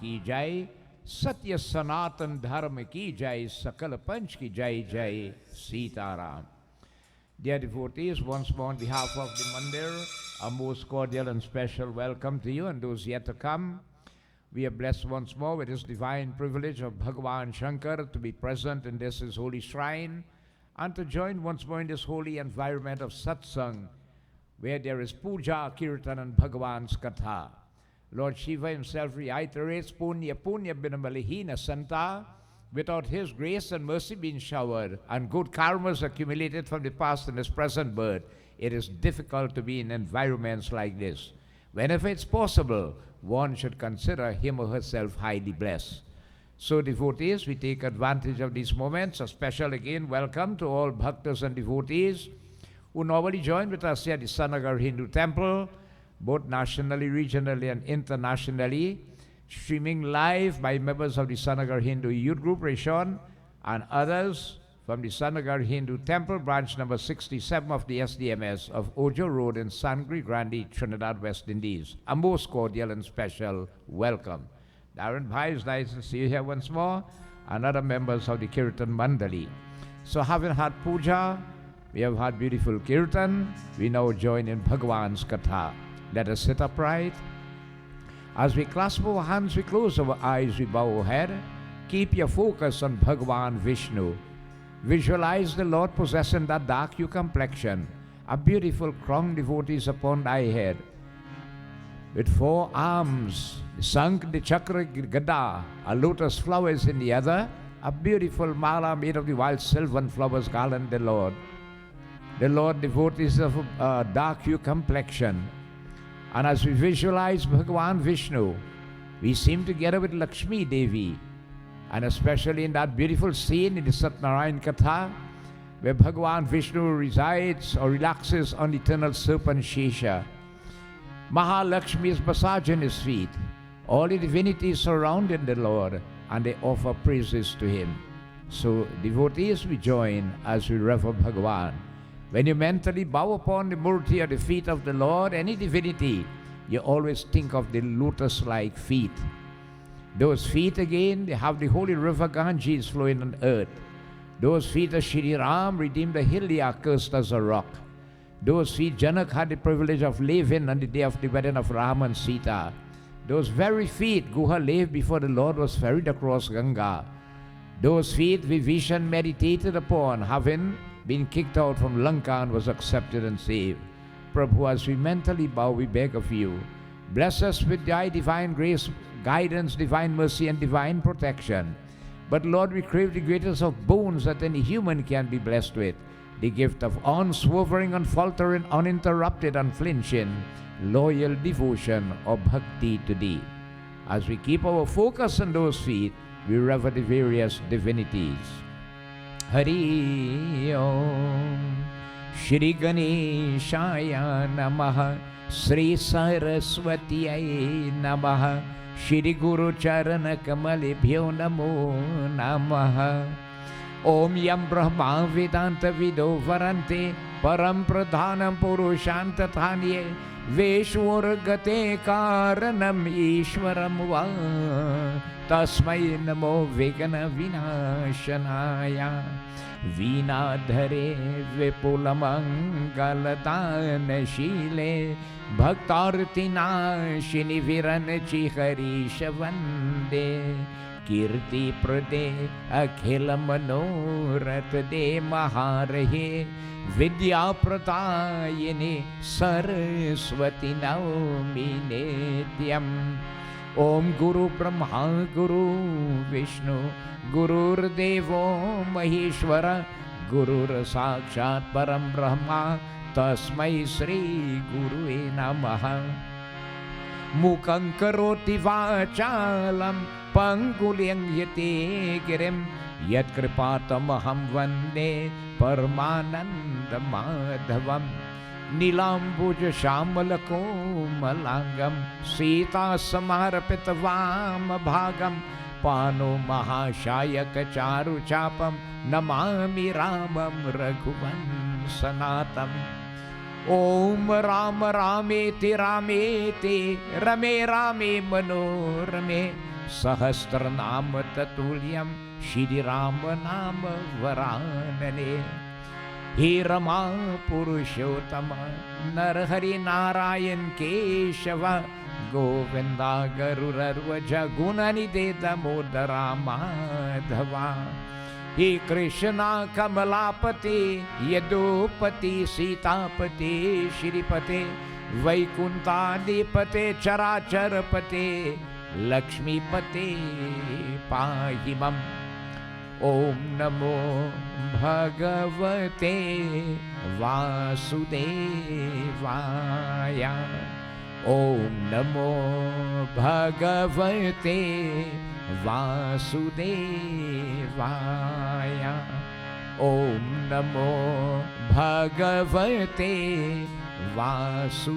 की जय, सत्य सनातन धर्म की जय, सकल पंच की जय जय Sitaram. Dear devotees, once more on behalf of the Mandir, a most cordial and special welcome to you and those yet to come. We are blessed once more with this divine privilege of Bhagavan Shankar to be present in this his holy shrine and to join once more in this holy environment of Satsangh, where there is puja, kirtan and Bhagavan's katha. Lord Shiva himself reiterates, Punya Punya Binamalihina Santa, without his grace and mercy being showered and good karmas accumulated from the past and his present birth, it is difficult to be in environments like this. Whenever it's possible, one should consider him or herself highly blessed. So devotees, we take advantage of these moments. A special again welcome to all bhaktas and devotees who normally join with us here at the Nagar Hindu Temple, both nationally, regionally and internationally, streaming live by members of the Nagar Hindu Youth Group, Rishon, and others from the Nagar Hindu Temple, branch number 67 of the SDMS of Ojo Road in Sangre Grande, Trinidad, West Indies. A most cordial and special welcome. Darren Bhai, it's nice to see you here once more, and other members of the Kirtan Mandali. So having had puja, we have had beautiful kirtan, we now join in Bhagavan's katha. Let us sit upright. As we clasp our hands, we close our eyes, we bow our head. Keep your focus on Bhagavan Vishnu. Visualize the Lord possessing that dark hue complexion, a beautiful crown devotees upon thy head. With 4 arms, the Sank, the Chakra, Gada, a lotus flowers in the other, a beautiful mala made of the wild sylvan flowers garland the Lord. The Lord devotees of dark hue complexion. And as we visualize Bhagavan Vishnu, we seem together with Lakshmi Devi, and especially in that beautiful scene in the Satnarayan Katha, where Bhagavan Vishnu resides or relaxes on the eternal serpent Shesha. Maha Lakshmi is massaging his feet. All the divinities surrounding the Lord, and they offer praises to him. So devotees, we join as we rever Bhagavan. When you mentally bow upon the murti at the feet of the Lord, any divinity, you always think of the lotus-like feet. Those feet again, they have the holy river Ganges flowing on earth. Those feet of Shri Ram redeemed the hill he cursed as a rock. Those feet Janak had the privilege of living on the day of the wedding of Ram and Sita. Those very feet Guha lived before the Lord was ferried across Ganga. Those feet Vibhishan meditated upon, having been kicked out from Lanka and was accepted and saved. Prabhu, as we mentally bow, we beg of you, bless us with thy divine grace, guidance, divine mercy, and divine protection. But Lord, we crave the greatest of boons that any human can be blessed with, the gift of unswerving, unfaltering, uninterrupted, unflinching, loyal devotion or bhakti to thee. As we keep our focus on those feet, we rever the various divinities. Hari Om. Shri Ganeshaya Namaha, Sri Saraswatiyai Namaha, Shri Guru Charana Kamalibhyo Namo Namaha. Om Yam Brahma Vedanta Vido Varante, Param Pradhanam Purushanta Thanye, Veshwargate Karanam Ishwaram Va, Tasmai Namo Vegana Vinashanaya, Vinadhare Vipulamangaladan Shile, Bhaktartina Shini Viranachi Harishavande, Kirti Prade Akhila Manorat De Maharahe, Vidya Pratayini Saraswati Naumi Nityam. Om Guru Brahma Guru Vishnu Gurur Devo Maheshwara Gurur Sakshat Param Brahma Tasmai Sri Gurue Namaha. Mukhaṁ karoti vachalam pangulyam yate girim yat kripatam aham vande paramananda madhavam. Nilambuja Shamalako Malangam Sita Samarapita Vama Bhagam Pano Mahashayaka Charu Chapam Namami Ramam Raghuvan Sanatam. Om Rama Rameti Rameti Rame Rame Manorame सहस्रनाम ततुल्यम श्री राम नाम वरानने। हे रमा पुरुषोत्तम नरहरि नारायण केशव गोविंदा गरुड़ध्वज गुणनिधे दामोदरा माधवा। हे कृष्णा कमलापते यदुपति सीतापते श्रीपते वैकुंठाधिपते चराचरपते लक्ष्मीपते पाहि मम। ओम नमो भगवते वासुदेवाय। ओम नमो भगवते वासुदेवाय। ओम नमो भगवते वासुदेवाय।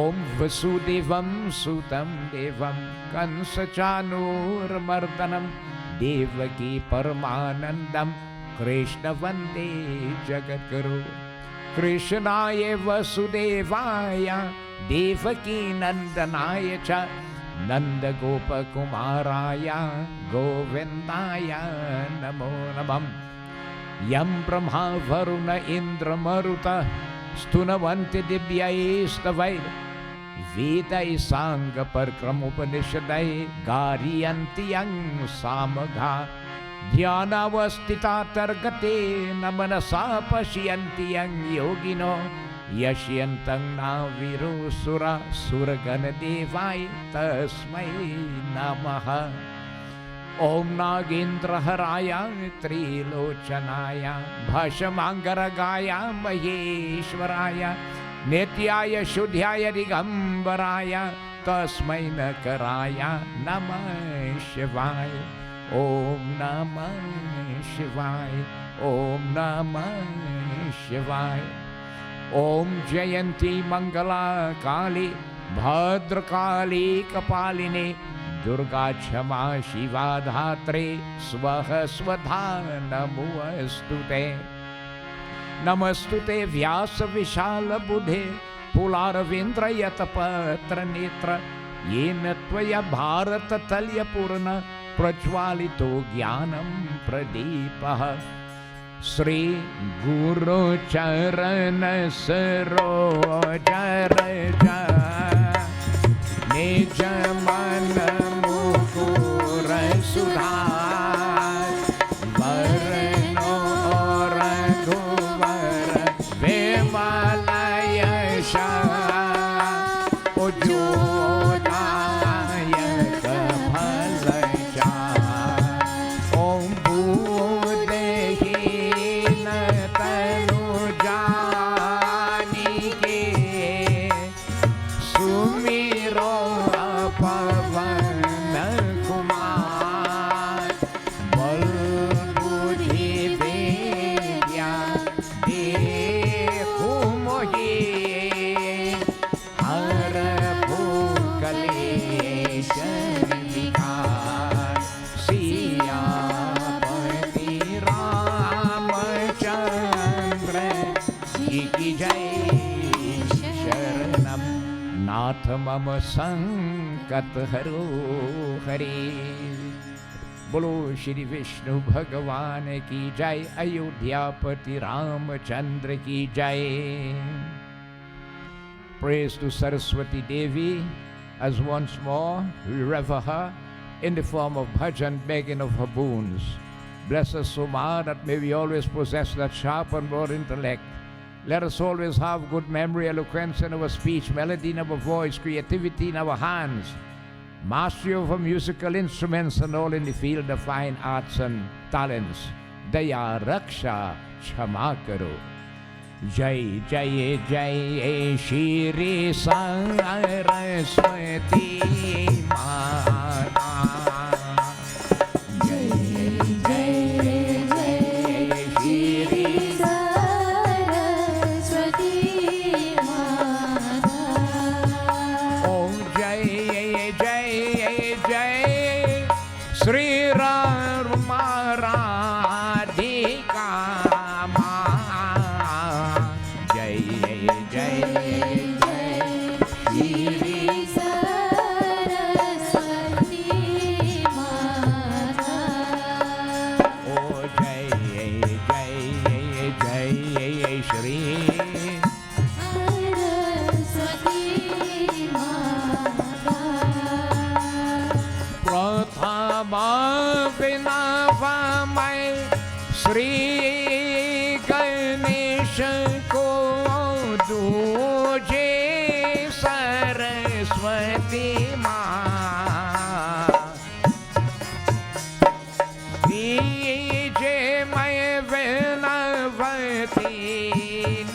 ओम वसुदेवं सुतं देवं कंसचाणूरमर्दनं देवकी परमानंदं कृष्ण वंदे जगद्गुरु। कृष्णाय वसुदेवाय देवकी नंदनाय च नंदगोपकुमाराय गोविंदाय नमो नमः। यं ब्रह्मा वरुण इंद्र मरुतः स्तुनवन्ति दिव्यैस्तवैः वेदैः साङ्गपरक्रमोपनिषदैः गारयन्ति यं सामगा। ध्यानावस्थिता तर्गतेन मनसा पश्यन्ति यं योगिनो यश्यन्तं नाविरुसुरा सुरगणदेवाय तस्मै नमः। ओम नागेन्द्रहराय त्रिलोचनाय भस्मांगरगाय महेश्वराय नित्याय शुद्ध्याय दिगंबराय तस्मै नकराय नमः शिवाय। ओम नमः शिवाय। ओम नमः शिवाय। ओम जयंती मंगला काली भद्रकाली कपालिनी दुर्गा क्षमा शिवा धात्रे स्वः स्वधा नमोऽस्तुते। नमस्तुते व्यास विशाल बुधे पुलारविंद्र पत्र नेत्र येन त्वया भारत तल्य पूर्ण प्रज्वालितो ज्ञानं प्रदीपः। श्री गुरु चरण सरोज रज निज मन मुकुर सुधार वरनो रघुवर विमल यश उज्ज्वलायक फल चार। ओम भूदेहीन तनु जानिके सुमिरो पवन कुमार बल बुद्धि विद्या देखु मोहि हर भूकलेश विकार। सियापति रामचंद्र जी की जय। शरणम नाथ मम संकट हरो हरे। बोलो श्री विष्णु भगवान की जय। अयोध्यापति रामचंद्र की जय। Praise to Saraswati Devi as once more we rever her in the form of bhajan, begging of her boons. Bless us so much that may we always possess that sharp and broad intellect. Let us always have good memory, eloquence in our speech, melody in our voice, creativity in our hands, mastery of our musical instruments, and all in the field of fine arts and talents. Daya Raksha Kshama Karo. Jai Jai Jai Shri Saraswati Mata. Jai Jai Jai Shri Saraswati Mata. Om Jai Jai Jai Shri Rama Radhika Ma. Jai Jai Jai Shri विनवमय Shri Ganesh को दूजे सरस्वती माँ दीजे मैं विनवती न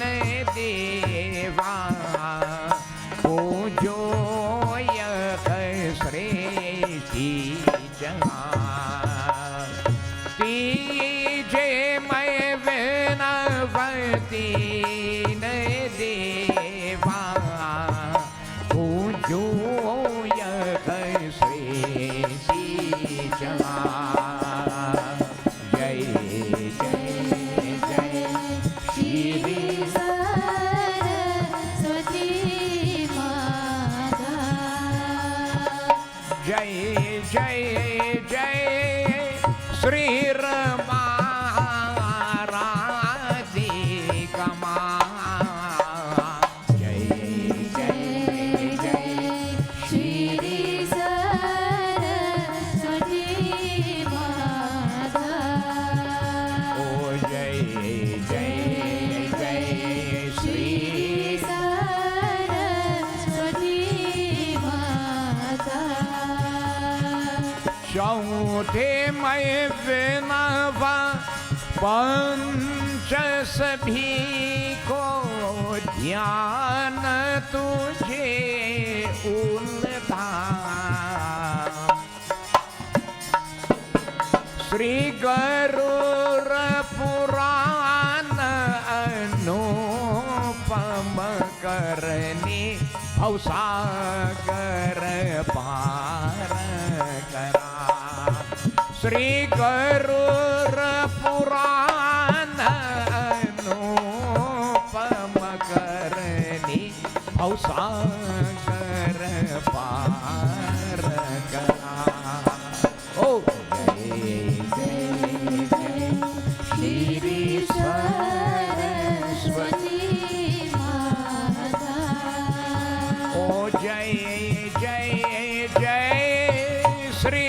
देवा पूजो यह श्रेष्ठी जहाँ दीजे मैं विनवती न देवा पूजो यह श्रेष्ठी जहाँ श्री राधिका माँ जय जय जय श्री सरस्वती माता ओ जय जय जय श्री सरस्वती माता चौथे मैं विनवा पंच सभी को ध्यान तुझे उलटा श्री गरुड़ पुराण अनुपम करनी भवसागर पार करा श्री गरुड़ पुराण अनुपम करनी भवसागर पार करा ओ जय जय जय श्री सरस्वती माता ओ जय जय जय श्री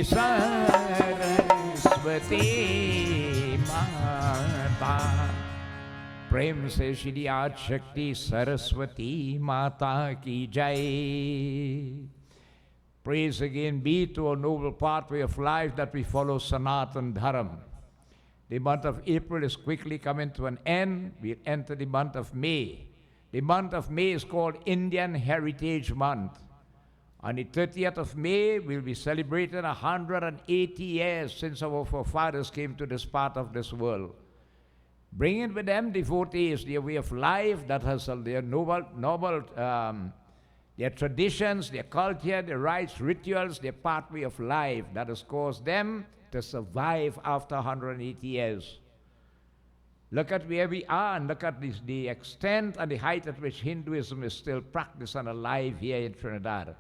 सरस्वती माता प्रेम से श्री आदि शक्ति सरस्वती माता की जय. Praise again be to a noble pathway of life that we follow Sanatan Dharam. The month of April is quickly coming to an end. We'll enter the month of May. The month of May is called Indian Heritage Month. On the 30th of May, we'll be celebrating 180 years since our forefathers came to this part of this world. Bringing with them devotees, their way of life that has their noble their traditions, their culture, their rites, rituals, their pathway of life that has caused them to survive after 180 years. Look at where we are and look at the extent and the height at which Hinduism is still practiced and alive here in Trinidad.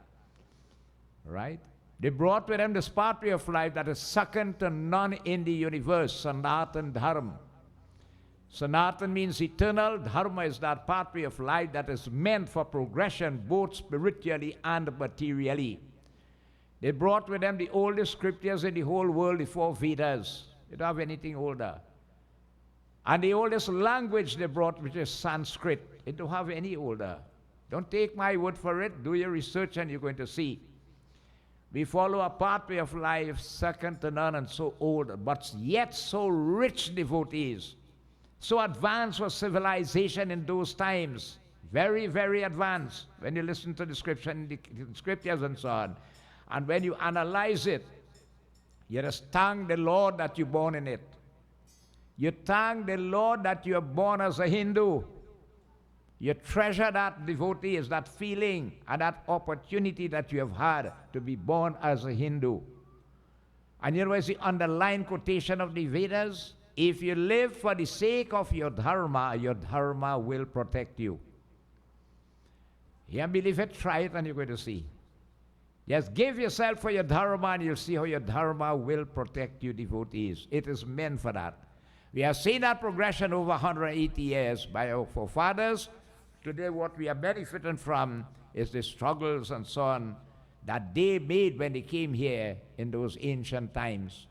Right? They brought with them this pathway of life that is second to none in the universe, Sanatan Dharma. Sanatan means eternal. Dharma is that pathway of life that is meant for progression both spiritually and materially. They brought with them the oldest scriptures in the whole world, the 4 Vedas. They don't have anything older. And the oldest language they brought, which is Sanskrit. They don't have any older. Don't take my word for it. Do your research and you're going to see. We follow a pathway of life second to none and so old, but yet so rich devotees. So advanced was civilization in those times. Very, very advanced when you listen to the scriptures and so on. And when you analyze it, you just thank the Lord that you're born in it. You thank the Lord that you are born as a Hindu. You treasure that devotees, that feeling, and that opportunity that you have had to be born as a Hindu. And you know what's the underlying quotation of the Vedas? If you live for the sake of your dharma will protect you. You can't believe it? Try it and you're going to see. Just give yourself for your dharma and you'll see how your dharma will protect you, devotees. It is meant for that. We have seen that progression over 180 years by our forefathers. Today what we are benefiting from is the struggles and so on that they made when they came here in those ancient times.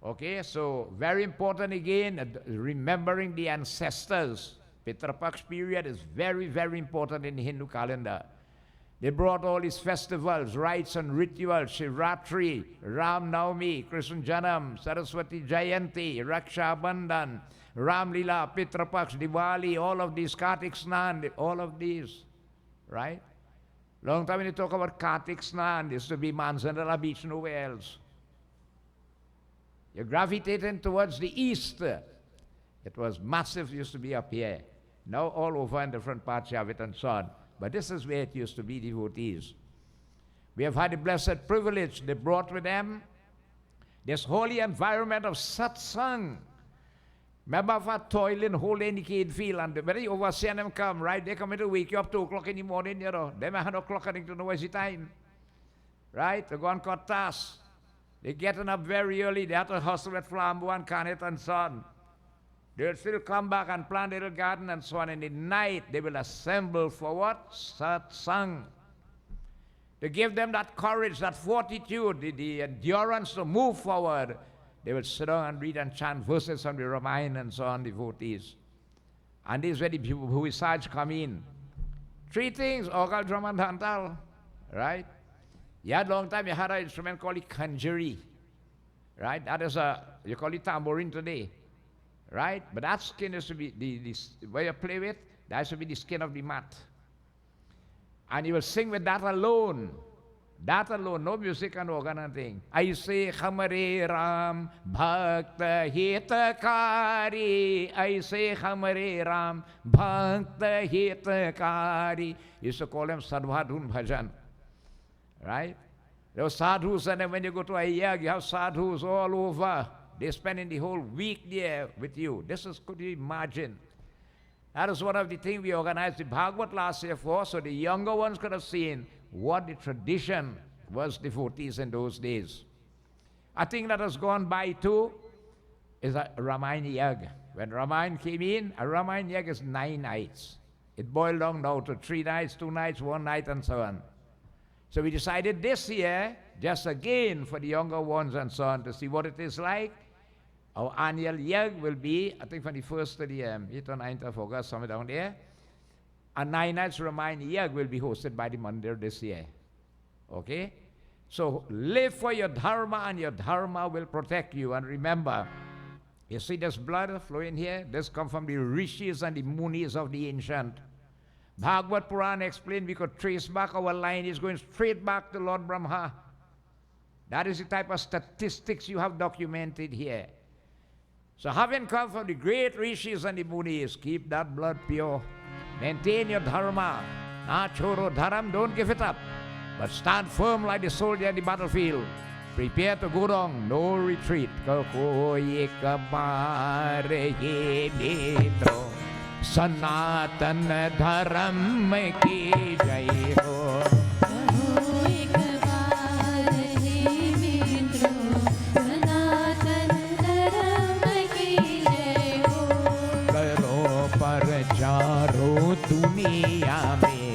Okay, so very important again, remembering the ancestors. Pitra Paksh period is very, very important in the Hindu calendar. They brought all these festivals, rites and rituals, Shivratri, Ram Navami, Krishna Janam, Saraswati Jayanti, Raksha Bandhan, Ram Lila, Pitra Paksh, Diwali, all of these, Kartik Snan, all of these, right? Long time when you talk about Kartik Snan, this to be Manzanala Beach, nowhere else. You're gravitating towards the east. It was massive, used to be up here. Now all over in different parts you have it and so on. But this is where it used to be, devotees. We have had the blessed privilege. They brought with them this holy environment of satsang. Remember for toiling, whole indicated field, and when you oversee them come, right? They come in to wake you up 2 o'clock in the morning, you know. They may have o'clock according to know what's the time. Right? They go and cut tasks. They're getting up very early. They have to hustle with flambeau and carnet and so on. They'll still come back and plant a little garden and so on. And in the night, they will assemble for what? Satsang. To give them that courage, that fortitude, the endurance to move forward. They will sit down and read and chant verses from the Ramayana and so on, devotees. And this is where the people who is such come in. 3 things, organ, drum, and tantal. Right? You had a long time, you had an instrument called the kanjari. Right? That is you call it tambourine today. Right? But that skin is to be, the where you play with, that has to be the skin of the mat. And you will sing with that alone. That alone, no music and organ and thing. I say Hamare Ram Bhakta Hitakari. I say Hamare Ram Bhakta Hitakari. Used to call them Sadhvadhun Bhajan. Right? There were sadhus, and then when you go to a yag, you have sadhus all over. They're spending the whole week there with you. This is, could you imagine? That is one of the things we organized the Bhagavad last year for, so the younger ones could have seen what the tradition was, devotees in those days. A thing that has gone by too is a Ramayana Yag. When Ramayana came in, a Ramayana Yag is 9 nights. It boiled down now to 3 nights, 2 nights, 1 night, and so on. So we decided this year, just again for the younger ones and so on, to see what it is like. Our annual Yag will be, I think, from the 1st to the 8th or 9th of August, somewhere down there. And 9 nights Ramayana Yag will be hosted by the Mandir this year. Okay? So live for your dharma and your dharma will protect you. And remember, you see this blood flowing here? This comes from the rishis and the munis of the ancient. Bhagavad Purana explained we could trace back our line is going straight back to Lord Brahma. That is the type of statistics you have documented here. So having come from the great rishis and the munis, keep that blood pure. Maintain your dharma. Na choro dharam, don't give it up. But stand firm like the soldier in the battlefield. Prepare to go down, no retreat. Sanatan dharam ki jai ho. चारों दुनिया में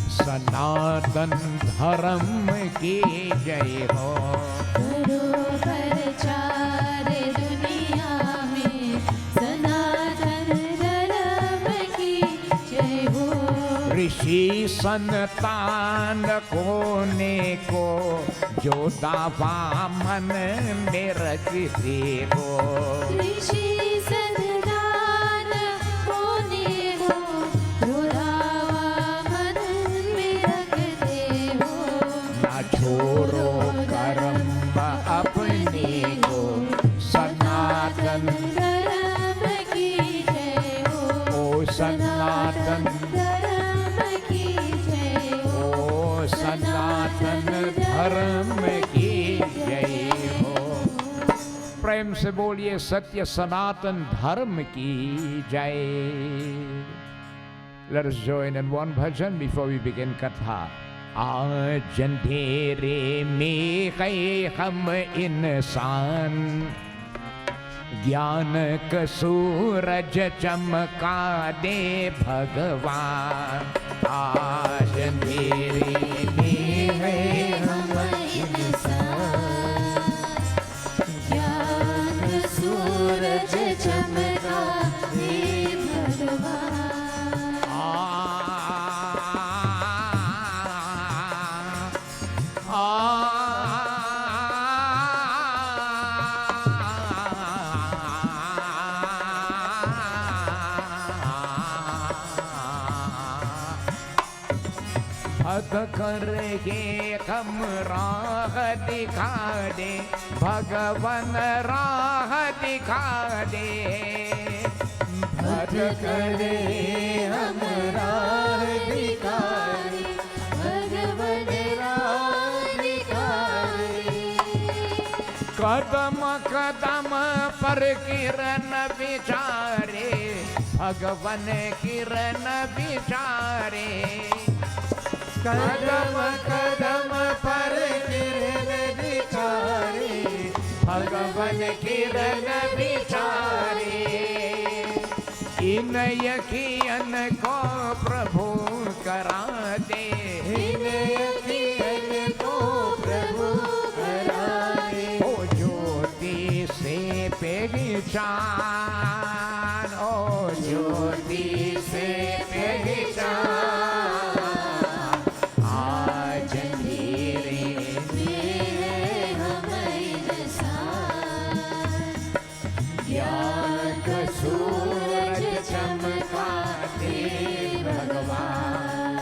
सनातन धर्म की जय हो। करो प्रचार दुनिया में सनातन धर्म की जय हो। ऋषि संतान कोने को जो दावा मन में रखते हो। ऋषि छोरो कर्म अपने को सनातन धर्म की जय हो। ओ सनातन धर्म की जय हो। ओ सनातन धर्म की जय हो। प्रेम से बोलिए सत्य सनातन धर्म की जय. Let us join in one bhajan before we begin katha. आज अंधेरे में है हम इंसान, ज्ञान का सूरज चमका दे भगवान. आज अंधेरे में है हम इंसान, ज्ञान का सूरज चमका दे भगवान. करके हम राह दिखा दे भगवान, राह दिखा दे. भज करे हम राह दिखा दे भगवान, राह दिखा दे. कदम कदम पर किरण विचारे भगवान, किरण विचारे. कदम कदम पर किरण विचारे भगवान, किरण विचारे. इन यकीन को प्रभु करा दे, इन यकीन को प्रभु करा दे. ओ ज्योति से पहचान, ओ ज्योति से पहचान. सूरज चमका दे भगवान.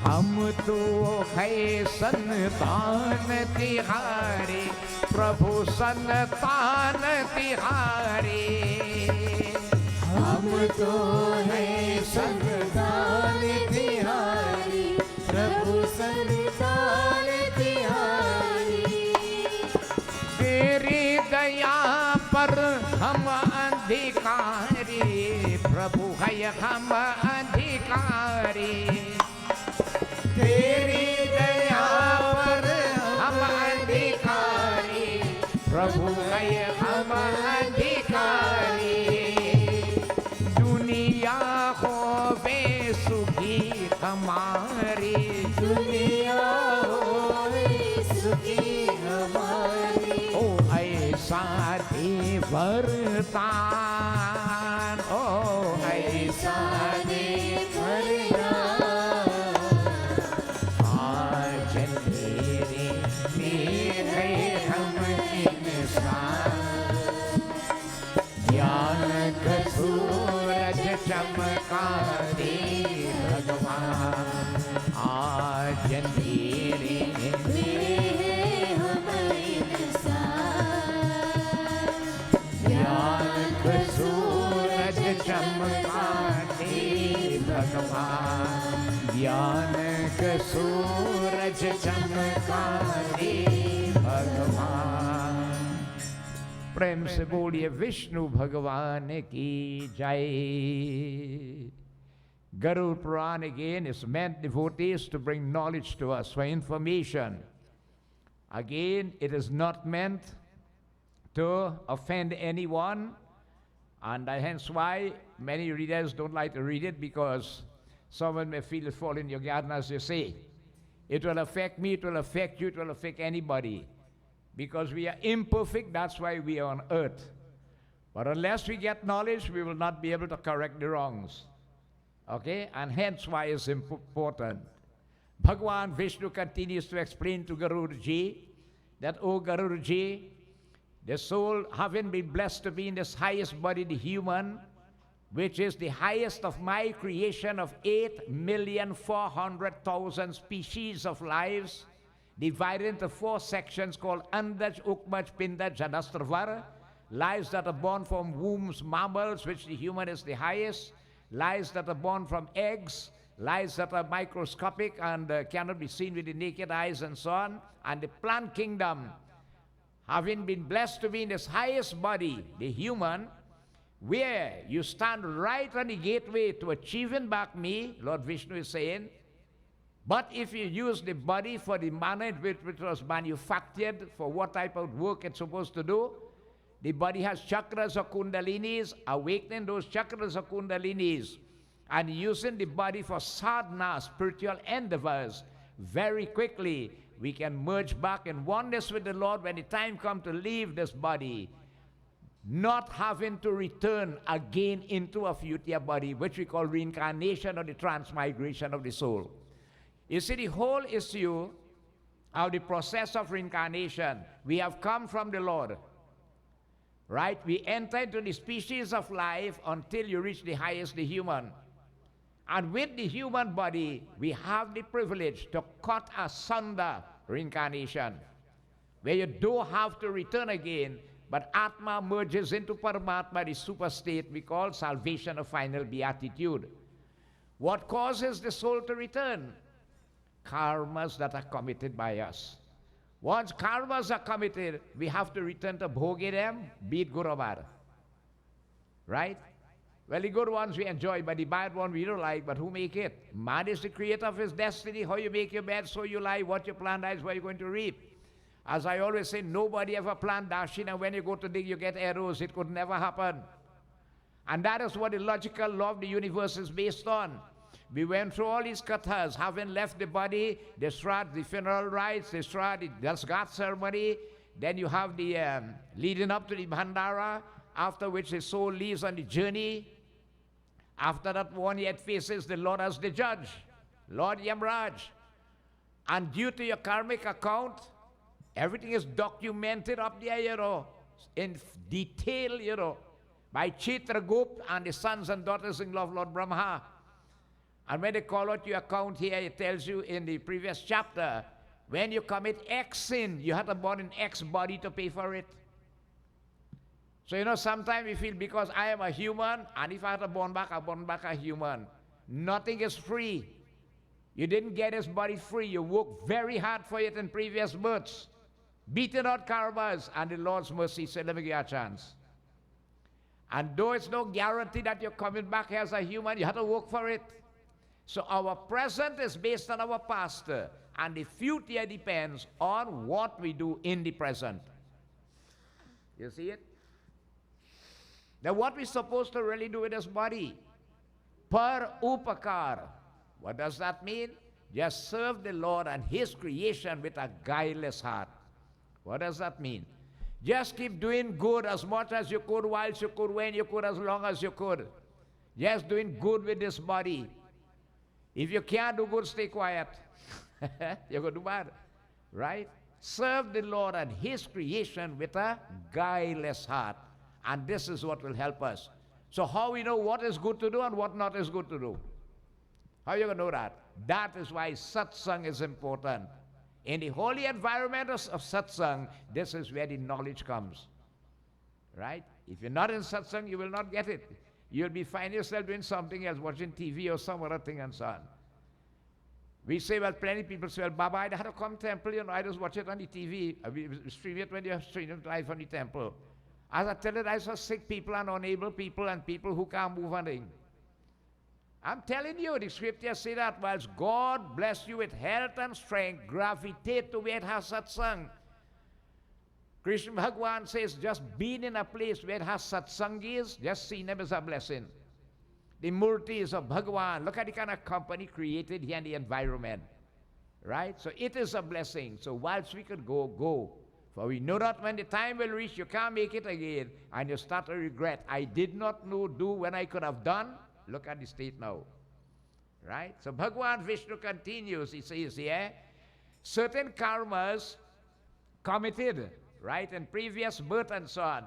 हम तो है संतान तिहारे प्रभु, संतान तिहारे. हम तो है संतान तिहारी प्रभु, संतान तिहारी. तेरी दया पर हम अधिकारी प्रभु है हम अधिकारी. तेरी दया पर हम अधिकारी प्रभु है हम अधिकारी. दुनिया हो बेसुखी हमारी, दुनिया हो सुखी हमारी. ओ ऐसा दे वरदान, ओ ऐसा दे वरदान. आज अंधेरे में है हम इंसान, ज्ञान का सूरज चमका दे भगवान. आज अंधेरे में हम इंसान, ज्ञान का सूरज चमका दे भगवान. ज्ञान का सूरज चमका दे भगवान. प्रेम से बोलिए विष्णु भगवान की जय. Garuda Purana again is meant, devotees, to bring knowledge to us for information. Again, it is not meant to offend anyone, and hence why many readers don't like to read it, because someone may feel it fall in your garden, as they say. It will affect me, it will affect you, it will affect anybody. Because we are imperfect, that's why we are on earth. But unless we get knowledge, we will not be able to correct the wrongs. Okay? And hence why it's important. Bhagwan Vishnu continues to explain to Garudaji that, O Garudaji, the soul, having been blessed to be in this highest body, the human, which is the highest of my creation of 8,400,000 species of lives, divided into 4 sections called Andaj, Ukmaj, Pindaj, and Astravar. Lives that are born from wombs, mammals, which the human is the highest. Lives that are born from eggs. Lives that are microscopic and cannot be seen with the naked eyes and so on. And the plant kingdom, having been blessed to be in this highest body, the human, where you stand right on the gateway to achieving back me, Lord Vishnu is saying. But if you use the body for the manner in which it was manufactured, for what type of work it's supposed to do, the body has chakras or kundalinis, awakening those chakras or kundalinis, and using the body for sadhana, spiritual endeavors, very quickly we can merge back in oneness with the Lord when the time comes to leave this body, not having to return again into a future body, which we call reincarnation or the transmigration of the soul. You see, the whole issue of the process of reincarnation, we have come from the Lord, right? We enter into the species of life until you reach the highest, the human. And with the human body, we have the privilege to cut asunder reincarnation, where you don't have to return again, but Atma merges into Paramatma, the super state we call salvation of final beatitude. What causes the soul to return? Karmas that are committed by us. Once karmas are committed, we have to return to bhogi them, be it good or bad. Right? Well, the good ones we enjoy, but the bad one we don't like, but who make it? Man is the creator of his destiny. How you make your bed, so you lie. What you plant, that is what you're going to reap. As I always say, nobody ever planned dashin, and when you go to dig, you get arrows. It could never happen. And that is what the logical law of the universe is based on. We went through all these kathas, having left the body, the shraddha, the funeral rites, the shraddha, the dasgat ceremony. Then you have the leading up to the bhandara, after which the soul leaves on the journey. After that, one yet faces the Lord as the judge, Lord Yamraj. And due to your karmic account, everything is documented up there, in detail, by Chitragupt and the sons and daughters-in-law of Lord Brahma. And when they call out your account here, it tells you in the previous chapter, when you commit X sin, you have to born in X body to pay for it. So, sometimes we feel because I am a human, and if I have to born back, I born back a human. Nothing is free. You didn't get this body free. You worked very hard for it in previous births. Beaten out karmas, and the Lord's mercy said, let me give you a chance. And though it's no guarantee that you're coming back as a human, you have to work for it. So our present is based on our past, and the future depends on what we do in the present. You see it? Now what we're supposed to really do with this body? Per upakar. What does that mean? Just serve the Lord and His creation with a guileless heart. What does that mean? Just keep doing good as much as you could, whilst you could, when you could, as long as you could. Just doing good with this body. If you can't do good, stay quiet. You're going to do bad. Right? Serve the Lord and His creation with a guileless heart. And this is what will help us. So how we know what is good to do and what not is good to do? How are you going to know that? That is why satsang is important. In the holy environment of satsang, this is where the knowledge comes. Right? If you're not in satsang, you will not get it. You'll be finding yourself doing something else, watching TV or some other thing and so on. We say, well, plenty of people say, well, Baba, I had to come temple, I just watch it on the TV. We stream it when you're streaming live on the temple. As I tell it, I saw sick people and unable people and people who can't move anything. I'm telling you, the scriptures say that whilst God bless you with health and strength, gravitate to where it has satsang. Krishna Bhagwan says just being in a place where it has satsang is, just seeing them as a blessing. The murtis of Bhagwan, look at the kind of company created here in the environment. Right? So it is a blessing. So whilst we could go, go. For we know that when the time will reach, you can't make it again, and you start to regret. I did not do when I could have done. Look at the state now. Right? So Bhagwan Vishnu continues, he says here, certain karmas committed, right, in previous birth and so on,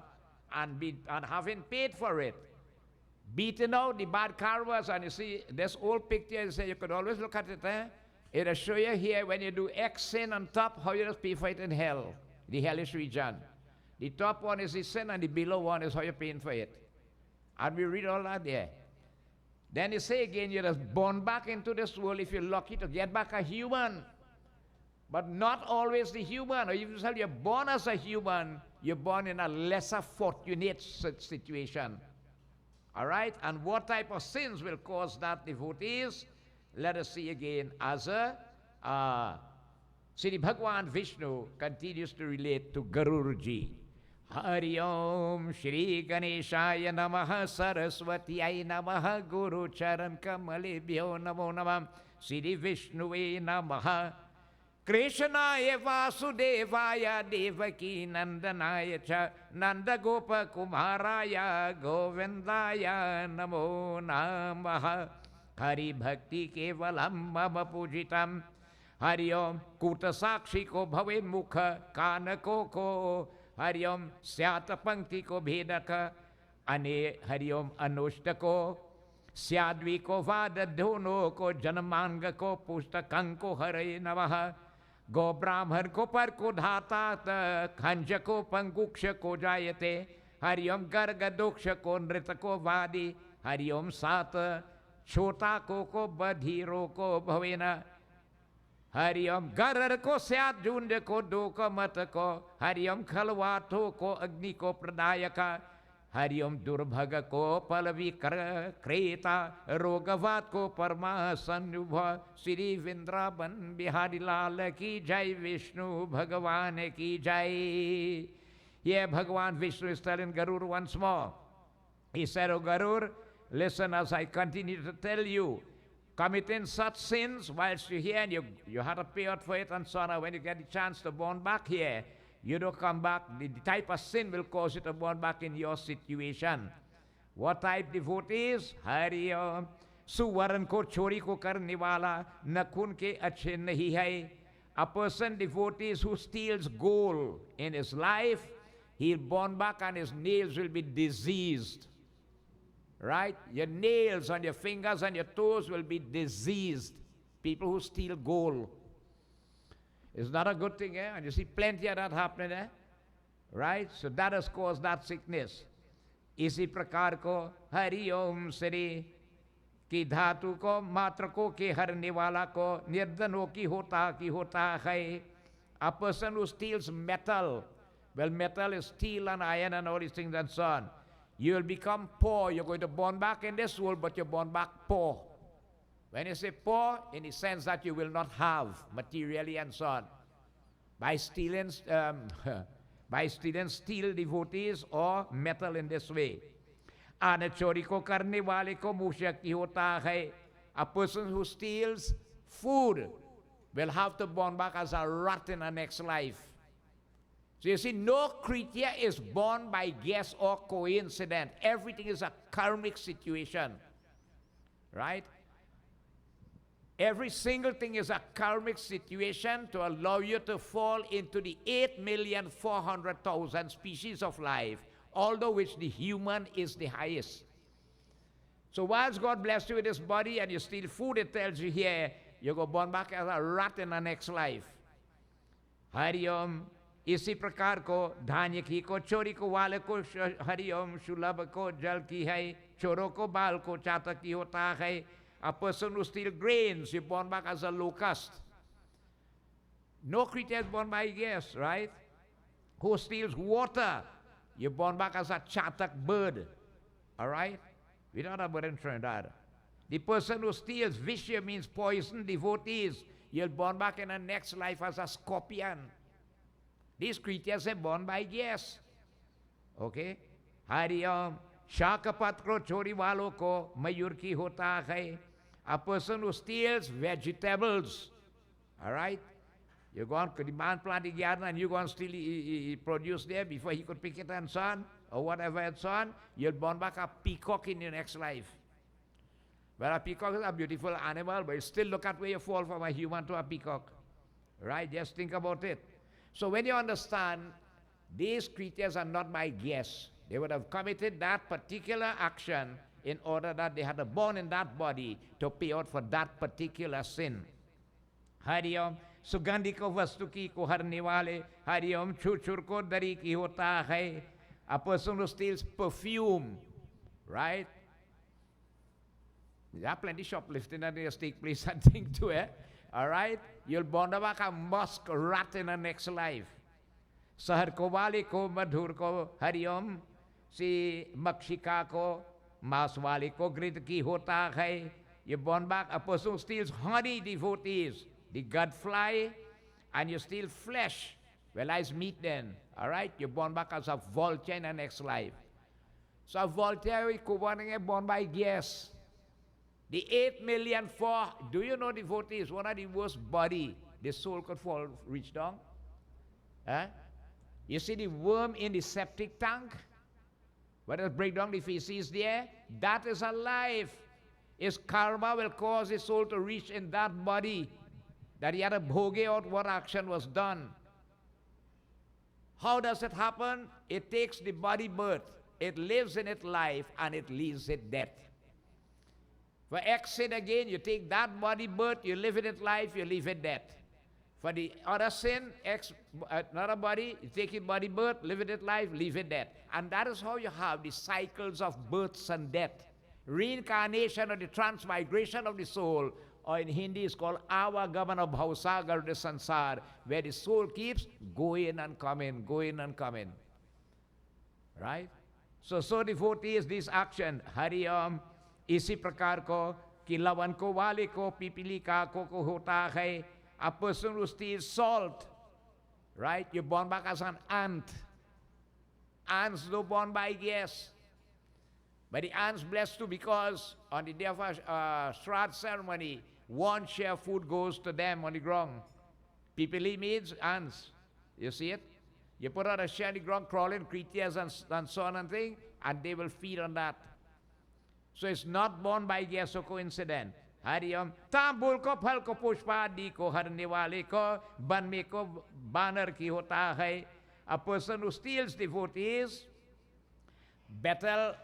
and having paid for it, beaten out the bad karmas, and you see, this old picture, you could always look at it, It'll show you here when you do X sin on top, how you just pay for it in hell, the hellish region. The top one is the sin, and the below one is how you're paying for it. And we read all that there. Then you say again, you're just born back into this world if you're lucky to get back a human. But not always the human. Or even if you're born as a human, you're born in a lesser fortunate situation. All right? And what type of sins will cause that, devotees? Let us see again as a Sri Bhagwan Vishnu continues to relate to Garuruji. Hari Om Shri Ganeshaya Namaha Saraswatiyai Namaha Guru Charan Kamalebhyo Namo Namah Shri Vishnuve Namaha Krishnaya Vasudevaya Devaki Nandanaya Cha Nanda Gopa Kumaraya Govindaya Namo Namaha Hari Bhakti Kevalam Mama Pujitam Hari Om Kuta Sakshi Ko Bhave Mukha Kanako Ko Hari Om Syata Pankti Ko Bhedaka Ane Hari Om Anushta Ko Syadvi Ko Vada Dhono Ko Janamanga Ko Pustakang Ko Hare Namaha Go Brahman Ko Par Ko Dhata Khanja Ko Panguksha Ko Jayate Hari Om Garga Doksha Ko Nrita Ko Vadi Hari Om Sata Chota Ko Badhiro Ko Bhavena Hari Om Garar Ko Syat Junda Ko Doka Mata Ko Hari Om Khalwato Ko Agni Ko Pradayaka Hari Om Durbhaga Ko Palavi Kreta Rogavat Ko Parma Sanubha Sri Vindraban Bihari Lal Ki Jai Vishnu Bhagavan Ki Jai. Here Bhagavan Vishnu is telling Garur once more. He said, "O Garur, listen as I continue to tell you, committing such sins whilst you're here and you had to pay out for it and so on. When you get the chance to born back here, you don't come back. The type of sin will cause you to born back in your situation. What type devotees? Hari Om. Suvaran ko chori ko karne wala nakun ke achhe nahi hai. A person devotees who steals gold in his life, he'll born back and his nails will be diseased. Right? Your nails on your fingers and your toes will be diseased. People who steal gold. It's not a good thing, eh? And you see plenty of that happening, eh? Right? So that has caused that sickness. इसी प्रकार को हरि ओम श्री की धातु को मात्रकों के हरने वाला को निर्धनों की होता है. A person who steals metal, well, metal is steel and iron and all these things and so on. You will become poor. You're going to born back in this world, but you're born back poor. When you say poor, in the sense that you will not have materially and so on. By stealing steel devotees or metal in this way. A person who steals food will have to born back as a rat in the next life. So you see, no creature is born by guess or coincidence. Everything is a karmic situation. Right? Every single thing is a karmic situation to allow you to fall into the 8,400,000 species of life, although which the human is the highest. So whilst God bless you with this body and you steal food, it tells you here, you go born back as a rat in the next life. Hari Om. इसी प्रकार को धान्य की को चोरी को वाले को हरि ओम शुलभ को जल की है चोरों को बाल को चातक की होता है. A person who steals grains, you're born back as a locust. No creature is born by guess, right? Who steals water, you're born back as a chatak bird. All right? We don't have a Trinidad. The person who steals vishya means poison, devotees, you're born back in the next life as a scorpion. These creatures are born by guess. Okay? Hari Om. Shakapatro chori walo ko mayur ki hota hai. A person who steals vegetables. All right? You go on, the man plant the garden and you go and steal produce there before he could pick it and so on, or whatever and so on, you'll born back a peacock in your next life. Well, a peacock is a beautiful animal, but you still look at where you fall from a human to a peacock. Right? Just think about it. So when you understand, these creatures are not by guess. They would have committed that particular action in order that they had born in that body to pay out for that particular sin. Hariom सुगंधि को वस्तु की को हरने वाले हरिओम छुर को दरी की होता है a person who steals perfume, right? There are plenty shoplifting that just take place and thing too, eh? All right? You'll bond back a musk rat in the next life. Sahar ko wali ko madhur ko hariom si makshika ko mas wali ko grit ki hota hai. You bond back a person who steals honey, devotees, the godfly, and you steal flesh. Well, I meat then. All right? You're born back as a vulture in the next life. So a vulture is born by gas. The 8 million for, do you know devotees, one of the worst body the soul could fall, reach down? Huh? You see the worm in the septic tank? Where it break down the feces there? That is alive. His karma will cause his soul to reach in that body that he had a bhoge out what action was done. How does it happen? It takes the body birth, it lives in its life, and it leaves it death. For X sin again, you take that body birth, you live in its life, you leave it death. For the other sin, X, another body, you take it body birth, live in its life, leave it death. And that is how you have the cycles of births and death. Reincarnation or the transmigration of the soul, or in Hindi is called Avagamana Bhava Garuda Sansar, where the soul keeps going and coming, going and coming. Right? So devotees, this action, Hariom, इसी प्रकार को कि लवन को वाले को पिपीलिका को होता है. A person who steals salt, right? You're born back as an ant. Ants don't born by gas. But the ants blessed too, because on the day of a Shraddh ceremony, one share of food goes to them on the ground. Pipili means ants. You see it? You put out a share on the ground, crawling creatures and so on and thing, and they will feed on that. So it's not born by guess or coincidence. Hariom tambul ko phal ko pushpa di ko harne wale ko ban me ko banner ki hota hai. A person who steals devotees, betel,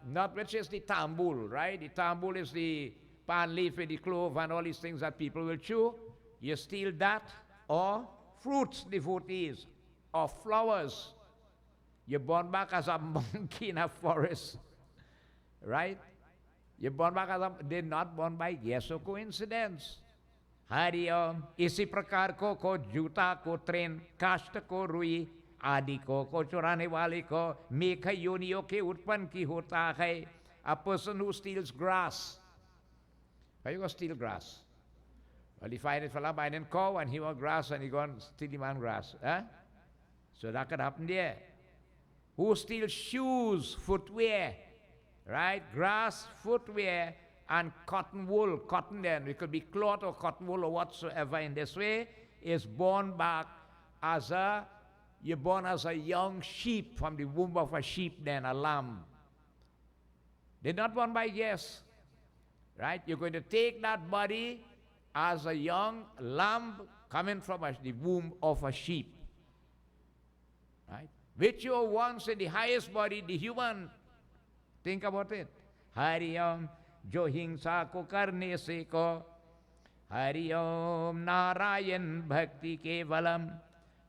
not which is the tambul, right? The tambul is the pan leaf with the clove and all these things that people will chew. You steal that, or fruits, devotees, or flowers. You're born back as a monkey in a forest. Right? You're born back as a, they're not born by guess or coincidence. Hariom, इसी प्रकार को जूता को train, काष्ठ को रुई आदि को चुराने वाले को मेघ योनियों के उत्पन्न की होता है. A person who steals grass. Why you go steal grass? Well, he find it fella buying a cow and he want grass and he go and steal the man grass. Huh? So that could happen there. Who steals shoes, footwear? Right? Grass, footwear, and cotton wool. Cotton then, it could be cloth or cotton wool or whatsoever in this way, is born back as you're born as a young sheep from the womb of a sheep then, a lamb. They're not born by guess. Right? You're going to take that body as a young lamb coming from the womb of a sheep. Right? Which you were once in the highest body, the human. Think about it. Hariom, jo hingsa ko karne se ko. Hariom, Narayan bhakti kevalam.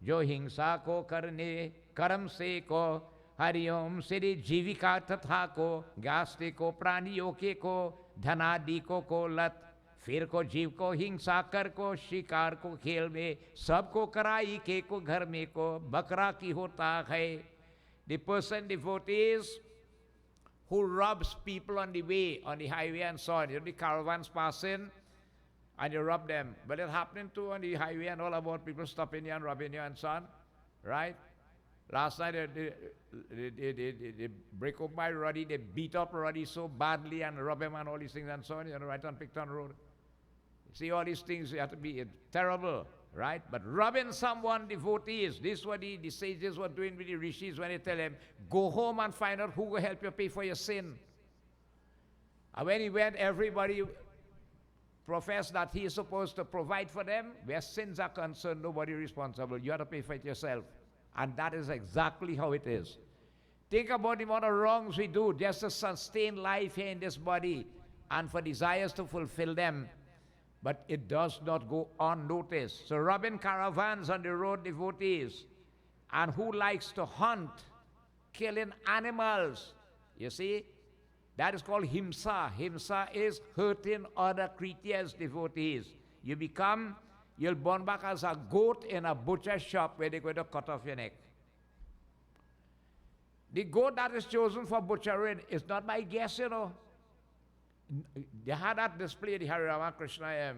Jo hingsa ko karne karam se ko. Hariom, siri jivika tatha ko. Gaste ko praniyo ke ko. Dhanadi ko lat. फिर को जीव को हिंसा कर को शिकार को खेल में सबको कराई के को घर में को बकरा की होता है. The person devotees who robs people on the way, on the highway and so on. You know, the caravans pass in and you rob them. But it happening too on the highway and all about people stopping you and robbing you and so on. Right? Last night they break up my Roddy, they beat up Roddy so badly and rob him and all these things and so on, you know, right on Picton Road. See, all these things have to be terrible, right? But robbing someone, devotees, this is what the sages were doing with the rishis when they tell them, go home and find out who will help you pay for your sin. And when he went, everybody professed that he is supposed to provide for them. Where sins are concerned, nobody is responsible. You have to pay for it yourself. And that is exactly how it is. Think about the amount of wrongs we do just to sustain life here in this body and for desires to fulfill them. but it does not go unnoticed. So robbing caravans on the road, devotees, and who likes to hunt, killing animals, you see, that is called himsa. Himsa is hurting other creatures, devotees. You'll born back as a goat in a butcher shop where they're going to cut off your neck. The goat that is chosen for butchering is not by guess, you know. They had that display, the Hare Ramakrishna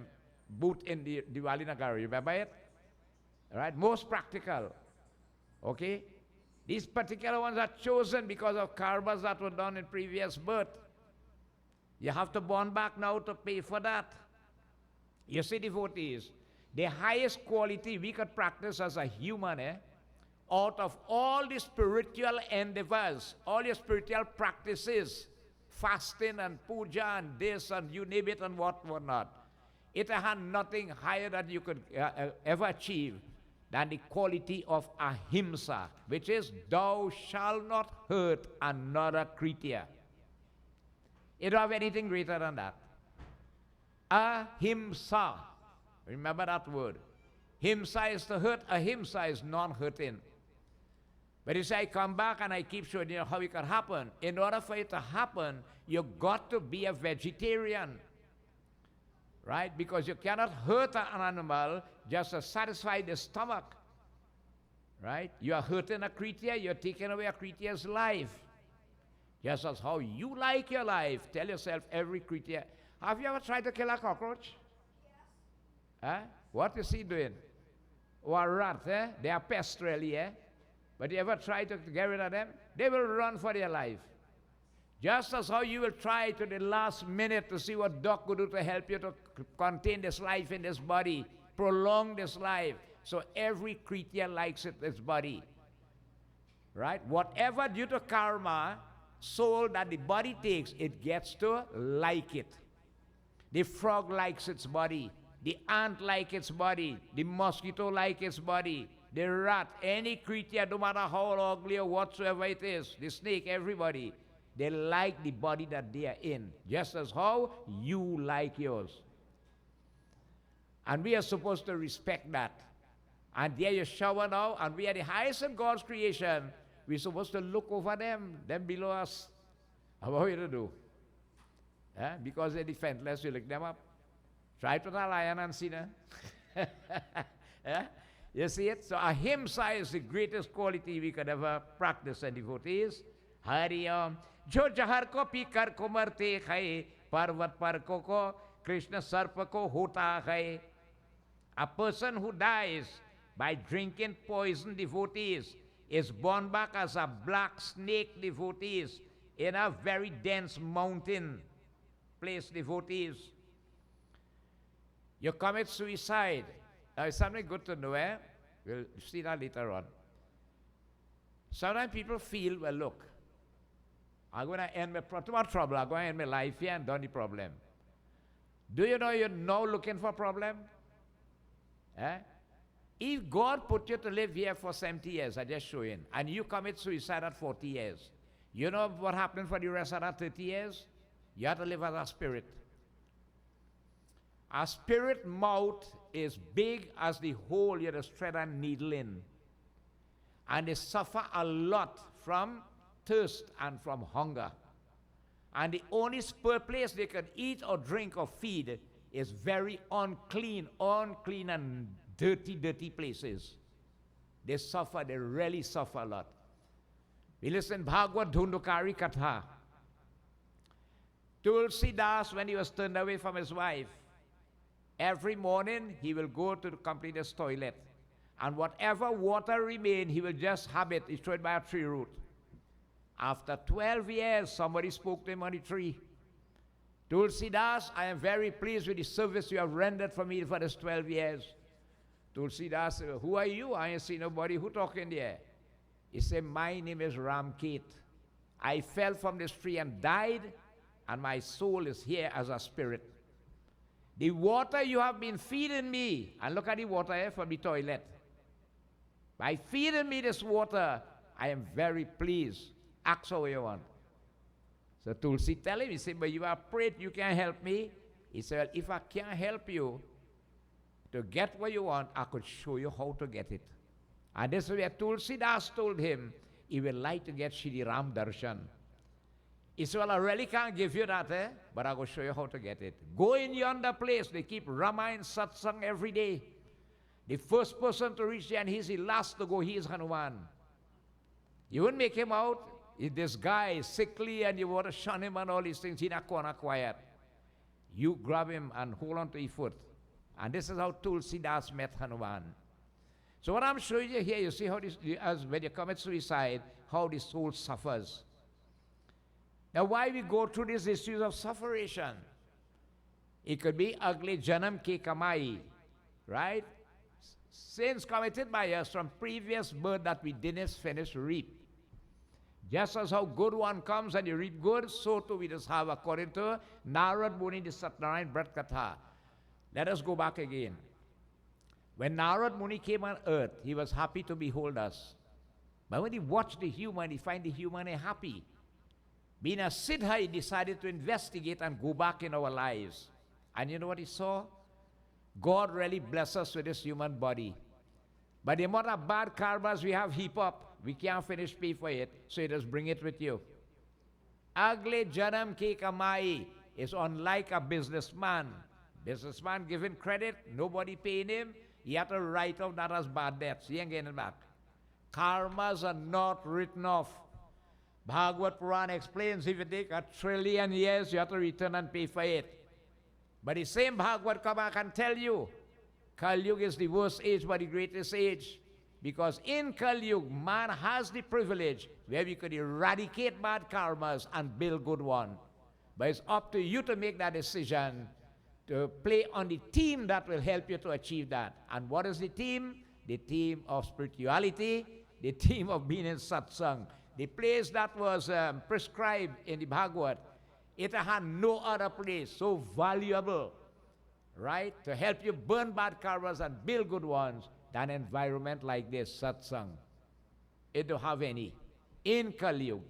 booth in the Diwali Nagar. You remember it? All right, most practical. Okay? These particular ones are chosen because of karmas that were done in previous birth. You have to born back now to pay for that. You see, devotees, the highest quality we could practice as a human, out of all the spiritual endeavors, all your spiritual practices, fasting and puja and this and you name it and what not, it had nothing higher that you could ever achieve than the quality of ahimsa, which is thou shalt not hurt another creature. You don't have anything greater than that. Ahimsa. Remember that word. Himsa is to hurt, ahimsa is non-hurting. But you say, I come back and I keep showing you how it can happen. In order for it to happen, you've got to be a vegetarian. Right? Because you cannot hurt an animal just to satisfy the stomach. Right? You are hurting a creature, you're taking away a creature's life. Just as how you like your life. Tell yourself, every creature. Have you ever tried to kill a cockroach? Yes. Huh? What is he doing? Or a rat, eh? They are pests really, eh? But you ever try to get rid of them? They will run for their life. Just as how you will try to the last minute to see what doc could do to help you to contain this life in this body, prolong this life. So every creature likes it, its body. Right? Whatever due to karma, soul that the body takes, it gets to like it. The frog likes its body. The ant likes its body. The mosquito likes its body. The rat, any creature, no matter how ugly or whatsoever it is, the snake, everybody, they like the body that they are in, just as how you like yours. And we are supposed to respect that. And there you shower now, and we are the highest in God's creation. We're supposed to look over them below us. How are we to do? Because they're defenseless, you look them up. Try to a lion and sinner. You see it? So ahimsa is the greatest quality we could ever practice as devotees. Hari Om. Jo jahar ko pee kar ko marte hai, parvat par ko Krishna sarpa ko hota hai. A person who dies by drinking poison, devotees, is born back as a black snake, devotees, in a very dense mountain place, devotees. You commit suicide. Now, it's something good to know, eh? We'll see that later on. Sometimes people feel, well, look, I'm going to end my trouble. I'm going to end my life here and done the problem. Do you know you're now looking for a problem? Eh? If God put you to live here for 70 years, I just show you, and you commit suicide at 40 years, you know what happened for the rest of that 30 years? You have to live as a spirit. A spirit mouth is big as the hole you just thread a needle in. And they suffer a lot from thirst and from hunger. And the only place they can eat or drink or feed is very unclean and dirty places. They suffer, they really suffer a lot. We listen Bhagavad Dhundukari Katha. Tulsidas, when he was turned away from his wife, every morning he will go to complete his toilet. And whatever water remained, he will just have it. He throw it by a tree root. After 12 years, somebody spoke to him on the tree. Tulsidas, I am very pleased with the service you have rendered for me for this 12 years. Tulsidas said, who are you? I ain't seen nobody. Who talking there? He said, my name is Ramkhet. I fell from this tree and died, and my soul is here as a spirit. The water you have been feeding me, and look at the water here from the toilet. By feeding me this water, I am very pleased. Ask what you want. So Tulsi tell him, he said, but you are afraid you can't help me. He said, well, if I can't help you to get what you want, I could show you how to get it. And this is where Tulsidas told him he would like to get Shri Ram Darshan. He said, well, I really can't give you that, but I will show you how to get it. Go in yonder place. They keep Ramayana Satsang every day. The first person to reach there, and he's the last to go, he is Hanuman. You wouldn't make him out. If this guy is sickly and you want to shun him and all these things, he's not going to quiet. You grab him and hold on to his foot. And this is how Tulsidas met Hanuman. So what I'm showing you here, you see how this, as when you commit suicide, how the soul suffers. Now why we go through these issues of sufferation? It could be ugly janam ke kamai, right? Sins committed by us from previous birth that we didn't finish reap. Just as how good one comes and you reap good, so too we just have according to Narad Muni, the Satnarayan Brat Katha. Let us go back again. When Narad Muni came on earth, he was happy to behold us. But when he watched the human, he find the human unhappy. Being a Siddha, he decided to investigate and go back in our lives. And you know what he saw? God really bless us with this human body. But the amount of bad karmas we have heap up, we can't finish pay for it, so you just bring it with you. Ugly janam ki kamai is unlike a businessman. Businessman giving credit, nobody paying him, he had to write off that as bad debts. He ain't getting it back. Karmas are not written off. Bhagavad Purana explains if you take 1 trillion years, you have to return and pay for it. But the same Bhagavad come back and tell you, Kali Yuga is the worst age but the greatest age. Because in Kali Yuga, man has the privilege where we could eradicate bad karmas and build good one. But it's up to you to make that decision, to play on the team that will help you to achieve that. And what is the team? The team of spirituality, the team of being in satsang. The place that was prescribed in the Bhagavad, it had no other place so valuable, right, to help you burn bad karmas and build good ones than an environment like this, satsang. It don't have any in Kali Yuga.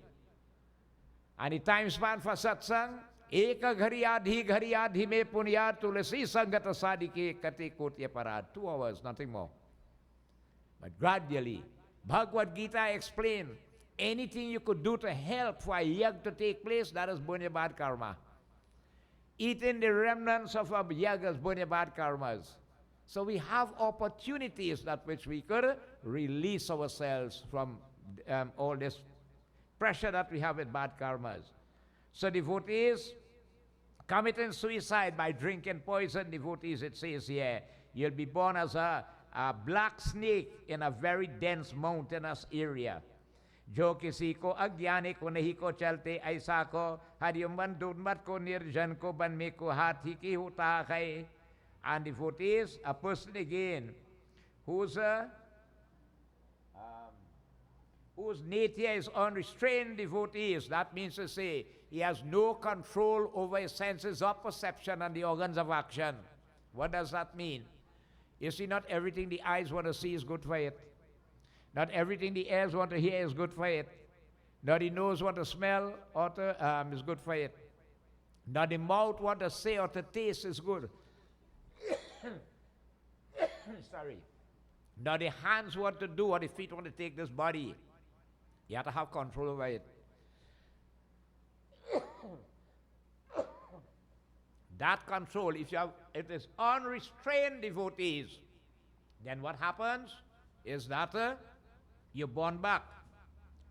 And the time span for satsang, Eka ghari adhi me punyat tulasi sangata sadike kate kotya parad. 2 hours, nothing more. But gradually, Bhagavad Gita explained, anything you could do to help for a yag to take place, that is burn your bad karma. Eating the remnants of our yagas, burn your bad karmas. So we have opportunities that which we could release ourselves from all this pressure that we have with bad karmas. So devotees committing suicide by drinking poison, devotees, it says here, you'll be born as a black snake in a very dense mountainous area. जो किसी को अज्ञानी को नहीं को चलते ऐसा को हरियम दूधमत को निर्जन को बन में को हाथी की होता है. And devotees, a person again whose nature is unrestrained devotees, that means to say he has no control over his senses of perception and the organs of action. What does that mean? You see, not everything the eyes want to see is good for it. Not everything the ears want to hear is good for it. Not the nose want to smell or to, is good for it. Not the mouth want to say or to taste is good. Sorry. Not the hands want to do or the feet want to take this body. You have to have control over it. That control, if it is unrestrained devotees, then what happens is that you're born back.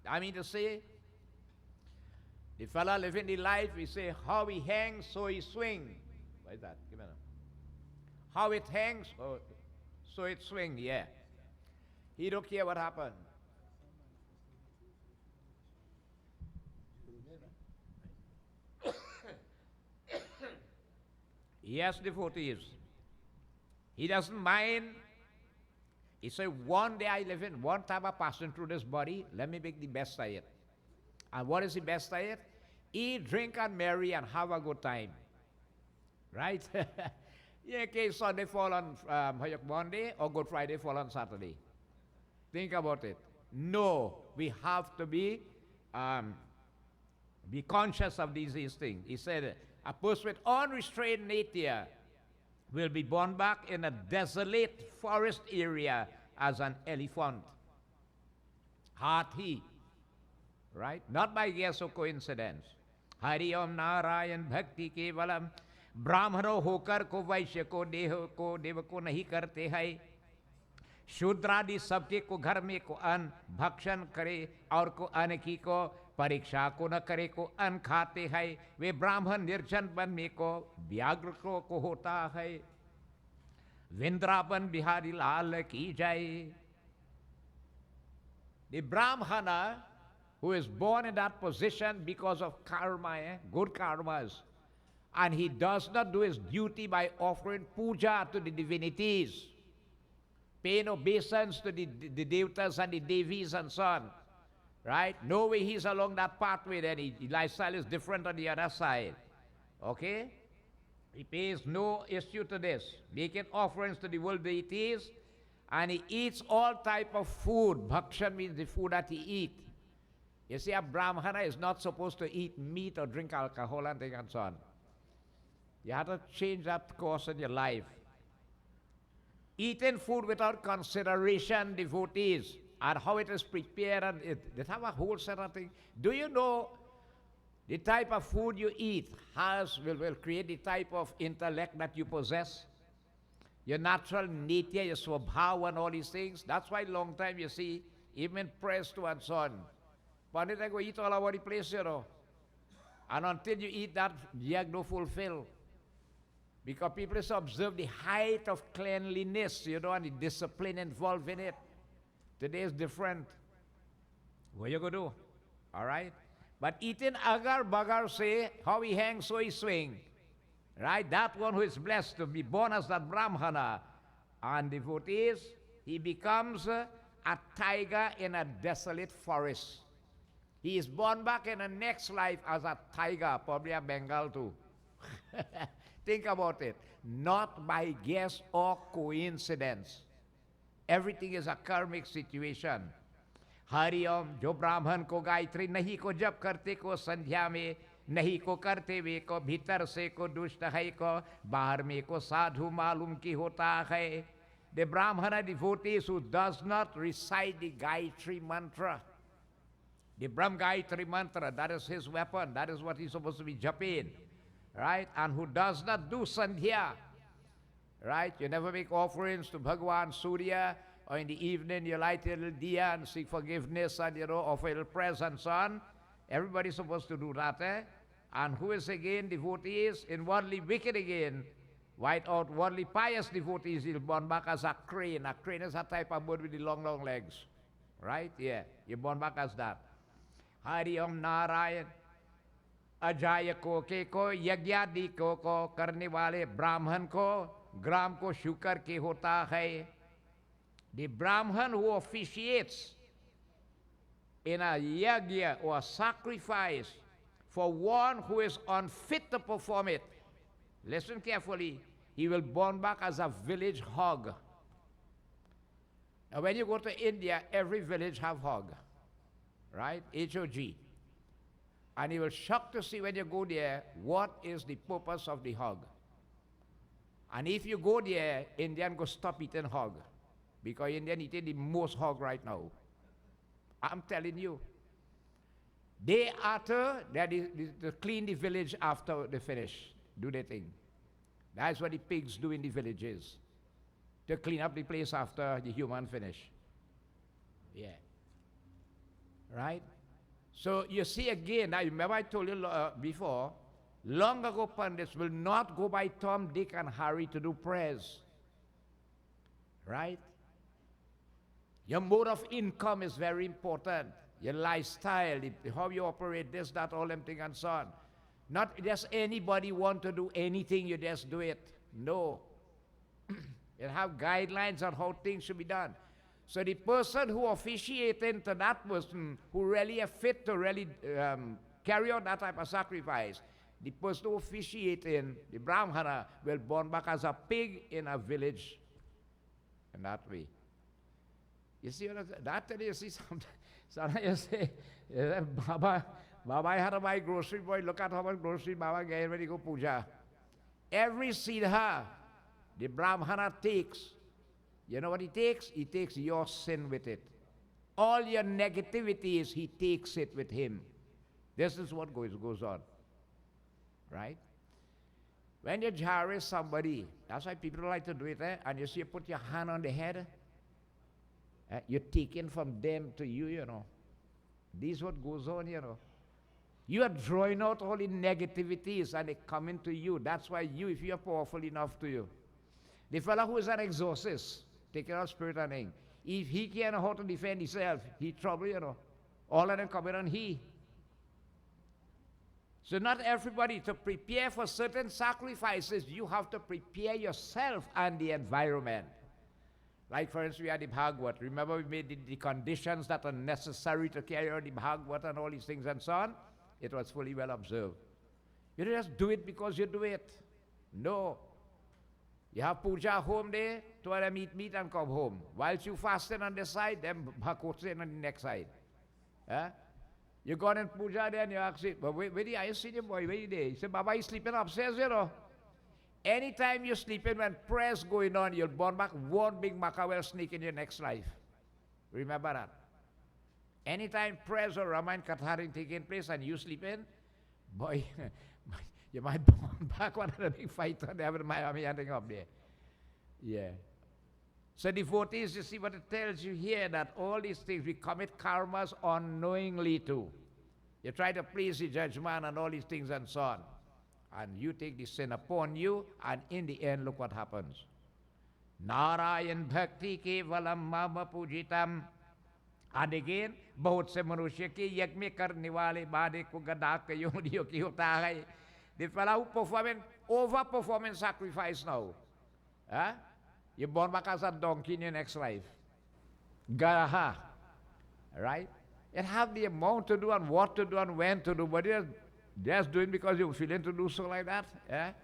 I mean to say, the fella living the life, we say, how he hangs, so he swing. What is that? Give me a minute. How it hangs, so it swing, yeah. He don't care what happened. Yes, devotees. He doesn't mind. He said, one day I live in, one time I'm passing through this body, let me make the best of it. And what is the best of it? Eat, drink, and marry, and have a good time. Right? In case Sunday fall on Monday, or Good Friday fall on Saturday. Think about it. No, we have to be conscious of these things. He said, A person with unrestrained nature will be born back in a desolate forest area as an elephant. Hathi, right? Not by guess or coincidence. Hari Om Narayan Bhakti Kevalam. ब्राह्मणों होकर को वैश्य को देव को नहीं करते हैं, शूद्रादि सबके को घर में को अन्न भक्षण करे और को अन्न की को परीक्षा को न करे को अन्न खाते हैं, वे ब्राह्मण निर्जन वन में को व्याघ्र को होता है। वृंदावन बिहारी लाल की जय। The Brahmana who is born in that position because of karma, good karmas, and he does not do his duty by offering puja to the divinities, paying obeisance to the devatas and the devis and so on, right? No way he's along that pathway, then his lifestyle is different on the other side, okay? He pays no issue to this, making offerings to the world deities, and he eats all type of food. Bhakshan means the food that he eats. You see, a Brahmana is not supposed to eat meat or drink alcohol and things and so on. You have to change that course in your life. Eating food without consideration, devotees, and how it is prepared, and they have a whole set of things. Do you know the type of food you eat will create the type of intellect that you possess? Your natural nature, your swabhava and all these things. That's why long time you see, even press to and so on. Pandit, I go eat all over the place, you know. And until you eat that, you don't fulfill. Because people just observe the height of cleanliness, you know, and the discipline involved in it. Today is different. What you going to do? All right? But eating agar bagar say, how he hangs, so he swing. Right? That one who is blessed to be born as that Brahmana and devotees, he becomes a tiger in a desolate forest. He is born back in the next life as a tiger, probably a Bengal too. Think about it. Not by guess or coincidence. Everything is a karmic situation. Hari Om, जो ब्राह्मण को गायत्री नहीं को जप करते को संध्या में, नहीं को करते वे को भीतर से को दुष्ट है को बाहर में को साधु मालूम की होता है. The Brahmana devotees who does not recite the Gayatri mantra, the Brahm Gayatri mantra, that is his weapon, that is what he's supposed to be jumping. Right? And who does not do sandhya, right? You never make offerings to Bhagwan Surya, or in the evening you light a little diya and seek forgiveness and, you know, offer a little prayers and so on. Everybody's supposed to do that, eh? And who is again devotees in worldly wicked again, white out worldly pious devotees, he'll born back as a crane. A crane is a type of bird with the long, long legs, right? Yeah, you're born back as that. Hari Om Narayan. अजाय को यज्ञादि को करने वाले ब्राह्मण को ग्राम को शुकर के होता है. The Brahman who officiates in a yajna or a sacrifice for one who is unfit to perform it, listen carefully, he will born back as a village hog. Now when you go to India, every village have hog, right? H-O-G. And you will shock to see when you go there, what is the purpose of the hog. And if you go there, Indian go stop eating hog. Because Indian eating the most hog right now. I'm telling you. They utter that is to clean the village after they finish, do their thing. That's what the pigs do in the villages. To clean up the place after the human finish. Yeah. Right? So you see again, I remember I told you before, long ago pundits will not go by Tom, Dick, and Harry to do prayers. Right? Your mode of income is very important. Your lifestyle, how you operate, this, that, all them things and so on. Not just anybody want to do anything, you just do it. No. You have guidelines on how things should be done. So the person who officiating to that person who really are fit to really carry out that type of sacrifice, the person who officiating, the Brahmana, will born back as a pig in a village in that way. You see, that you see sometimes you say, Baba had to buy grocery, boy. Look at how much grocery Baba get ready to go puja. Every siddha the Brahmana takes, you know what he takes? He takes your sin with it. All your negativities, he takes it with him. This is what goes on. Right? When you jare somebody, that's why people like to do it, and you see you put your hand on the head, you're taking from them to you, you know. This is what goes on, you know. You are drawing out all the negativities and they come into you. That's why you, if you are powerful enough to you. The fellow who is an exorcist, taking out spirit and thing, if he can't know how to defend himself, he trouble, you know. All of them coming on he. So not everybody, to prepare for certain sacrifices, you have to prepare yourself and the environment. Like for instance, we had the Bhagavad. Remember we made the conditions that are necessary to carry out the Bhagavad and all these things and so on? It was fully well observed. You don't just do it because you do it. No. You have puja home there, to them eat meat and come home. Whilst you fasting on this side, them bhakotin on the next side. You go and puja there and you ask it, but where are you sitting, boy? Where are you there? He said, Baba, he's sleeping upstairs, you know. Anytime you're sleeping, when prayer's going on, you'll born back one big macawel snake in your next life. Remember that. Anytime prayers or Ramayana Katharing taking place and you sleeping, boy, you might born back one of the big fighter they have in Miami ending up there. Yeah. So devotees, you see what it tells you here, that all these things, we commit karmas unknowingly too. You try to please the judgment and all these things and so on. And you take the sin upon you, and in the end, look what happens. Narayan bhakti kevalam mama pujitam. And again, बहुत से मनुष्य के यज्ञ में करने वाले बाधे को गदा के योनियों की होता है. The fellow who over-performing sacrifice now. You're born back as a donkey in your next life. Garaha. Right? It have the amount to do and what to do and when to do, but you're just doing because you're feeling to do so like that.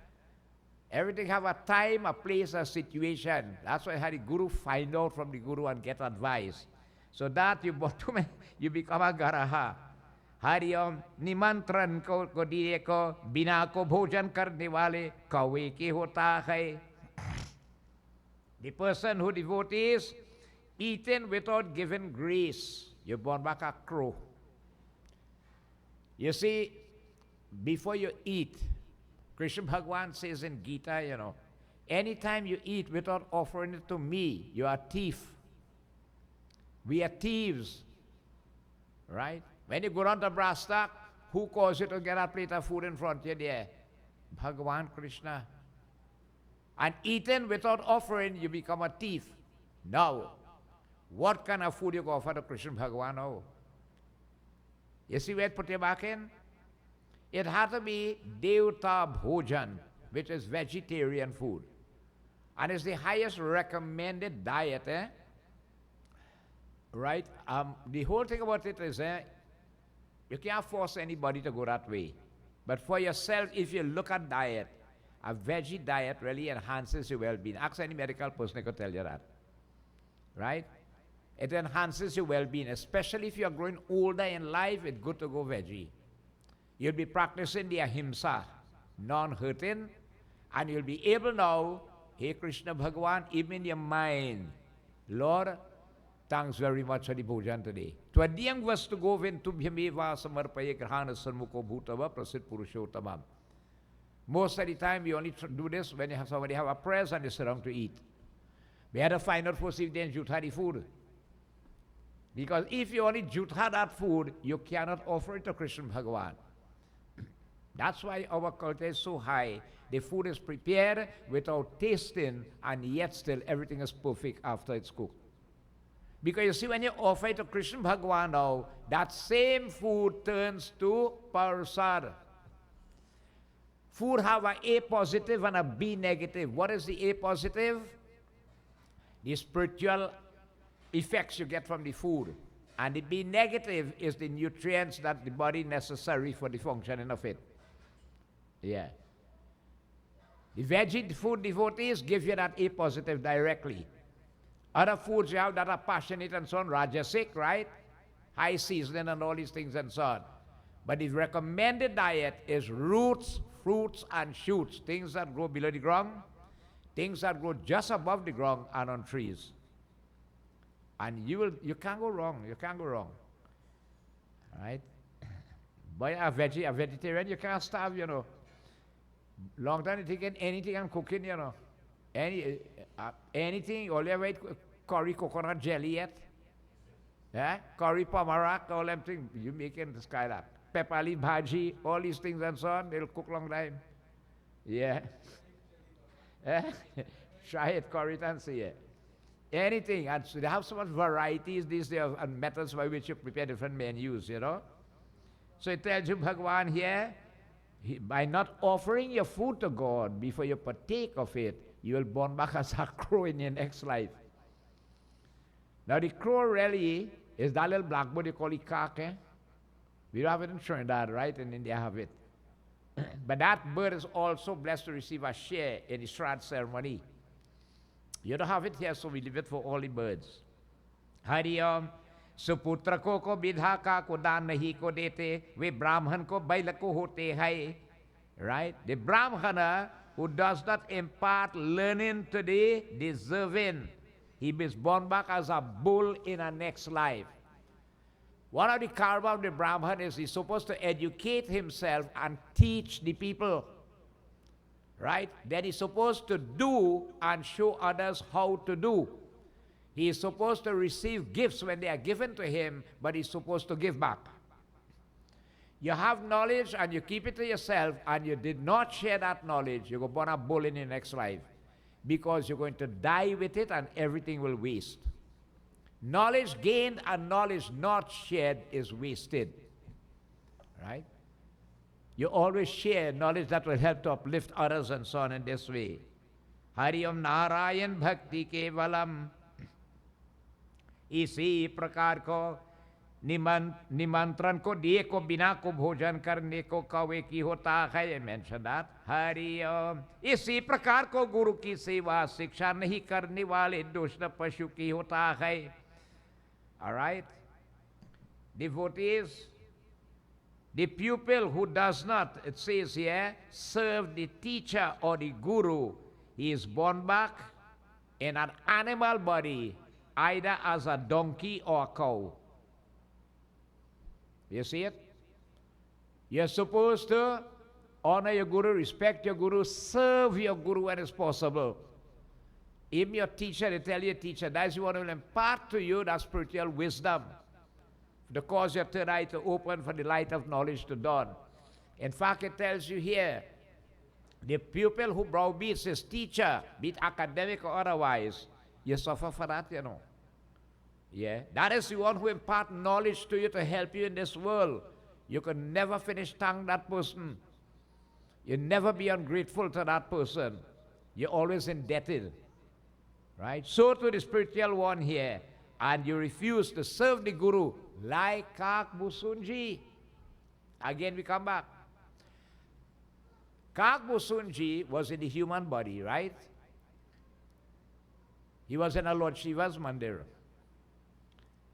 Everything have a time, a place, a situation. That's why I had the Guru find out from the Guru and get advice. So that you become a Garaha. Hari Om nimantran ko diye ko bina ko bhojan karne wale kawe ki hota hai. The person who devotees eaten without giving grace, you're born back a crow. You see, before you eat, Krishna Bhagavan says in Gita, you know, anytime you eat without offering it to me, you are a thief. We are thieves, right? When you go down to brass tack, who caused you to get a plate of food in front of you there? Bhagavan Krishna. And eaten without offering, you become a thief. Now, what kind of food you go offer to Krishna Bhagavan now? You see where it put you back in? It had to be Devta Bhojan, which is vegetarian food. And it's the highest recommended diet, Right? The whole thing about it is, you can't force anybody to go that way. But for yourself, if you look at diet, a veggie diet really enhances your well-being. Ask any medical person, they could tell you that. Right? It enhances your well-being, especially if you're growing older in life, it's good to go veggie. You'll be practicing the ahimsa, non-hurting, and you'll be able now, hey Krishna Bhagavan, even in your mind, Lord, thanks very much for the bhojan today. Twadiyam vastu govin tubhyameva samarpaye grahana sarmuko bhutava prasid purushottamam. Most of the time, we only do this when you have somebody have a prayers and they sit down to eat. We had to find out first if they jutha the food. Because if you only jutha that food, you cannot offer it to Krishna Bhagavan. That's why our culture is so high. The food is prepared without tasting, and yet still everything is perfect after it's cooked. Because you see, when you offer it to Krishna Bhagavan now, that same food turns to prasad. Food have an A positive and a B negative. What is the A positive? The spiritual effects you get from the food. And the B negative is the nutrients that the body necessary for the functioning of it. Yeah. The veggie food devotees give you that A positive directly. Other foods you have that are passionate and so on, rajasic, right? High seasoning and all these things and so on. But the recommended diet is roots, fruits, and shoots, things that grow below the ground, things that grow just above the ground and on trees. And you can't go wrong. You can't go wrong. Right? But a vegetarian, you can't starve, you know. Long time you taking anything and cooking, you know. Anything, all you ever eat curry coconut jelly yet? Yeah? Curry pomarak, all them things, you make in the sky that. Pepper leaf bhaji, all these things and so on, they'll cook long time. Yeah. Try it, curry and see it. Anything, and so they have so much varieties these days and methods by which you prepare different menus, you know. So it tells you, Bhagwan here, by not offering your food to God before you partake of it, you will born back as a crow in your next life. Now the crow really is that little black bird you call it cock, eh? We don't have it in Trinidad, right? In India have it. But that bird is also blessed to receive a share in the Shraddh ceremony. You don't have it here, so we leave it for all the birds. Hari Om. Suputra ko bidha ka ko daan nahi ko dete, we Brahman ko baila ko hote hai. Right? The Brahmana who does not impart learning today, deserving. He is born back as a bull in a next life. One of the karma of the Brahman is he's supposed to educate himself and teach the people. Right? Then he's supposed to do and show others how to do. He is supposed to receive gifts when they are given to him, but he's supposed to give back. You have knowledge and you keep it to yourself and you did not share that knowledge, you're going to burn a bull in your next life because you're going to die with it and everything will waste. Knowledge gained and knowledge not shared is wasted. Right? You always share knowledge that will help to uplift others and so on in this way. Hari Om Narayan Bhakti Kevalam. इसी प्रकार को निमंत्रण को दिए को बिना को भोजन करने को कौवे की होता है. Mention that. हरि ओम. इसी प्रकार को गुरु की सेवा शिक्षा नहीं करने वाले दुष्ट पशु की होता है. All right? Devotees, the pupil who does not, it says here, serve the teacher or the guru, he is born back in an animal body, either as a donkey or a cow. You see it? You're supposed to honor your guru, respect your guru, serve your guru when it's possible. Even your teacher, they tell your teacher, that's what will impart to you that spiritual wisdom to cause your third eye to open for the light of knowledge to dawn. In fact, it tells you here, the pupil who browbeats his teacher, be it academic or otherwise, you suffer for that, you know. Yeah, that is the one who imparts knowledge to you to help you in this world. You can never finish thank that person. You never be ungrateful to that person. You're always indebted. Right? So to the spiritual one here, and you refuse to serve the guru like Kak Busunji. Again we come back. Kak Busunji was in the human body, right? He was in a Lord Shiva's mandir.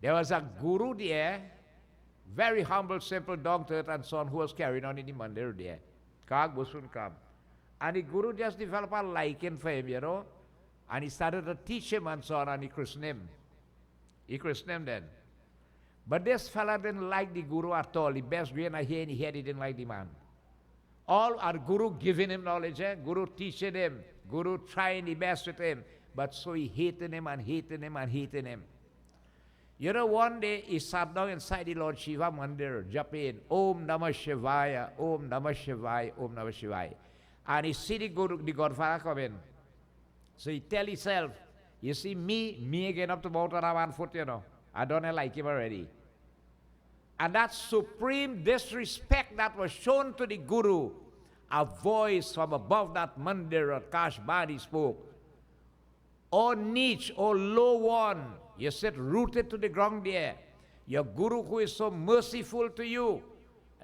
There was a guru there, very humble, simple, down-to-earth and so on, who was carrying on in the mandir there. Kak Busun come. And the guru just developed a liking for him, you know. And he started to teach him and so on, and he christened him. He christened him then. But this fella didn't like the guru at all. The best grain of hair in the head, he didn't like the man. All our guru giving him knowledge, guru teaching him, guru trying the best with him. But so he hated him and hated him and hated him. You know, one day he sat down inside the Lord Shiva Mandir, jumping, Om Namah Shivaya, Om Namah Shivaya, Om Namah Shivaya. And he see the Godfather come in. So he tell himself, you see me again up to about 1 foot, you know. I don't like him already. And that supreme disrespect that was shown to the Guru, a voice from above that mandir at Kashbani spoke. O niche, O low one, you sit rooted to the ground there. Your Guru who is so merciful to you,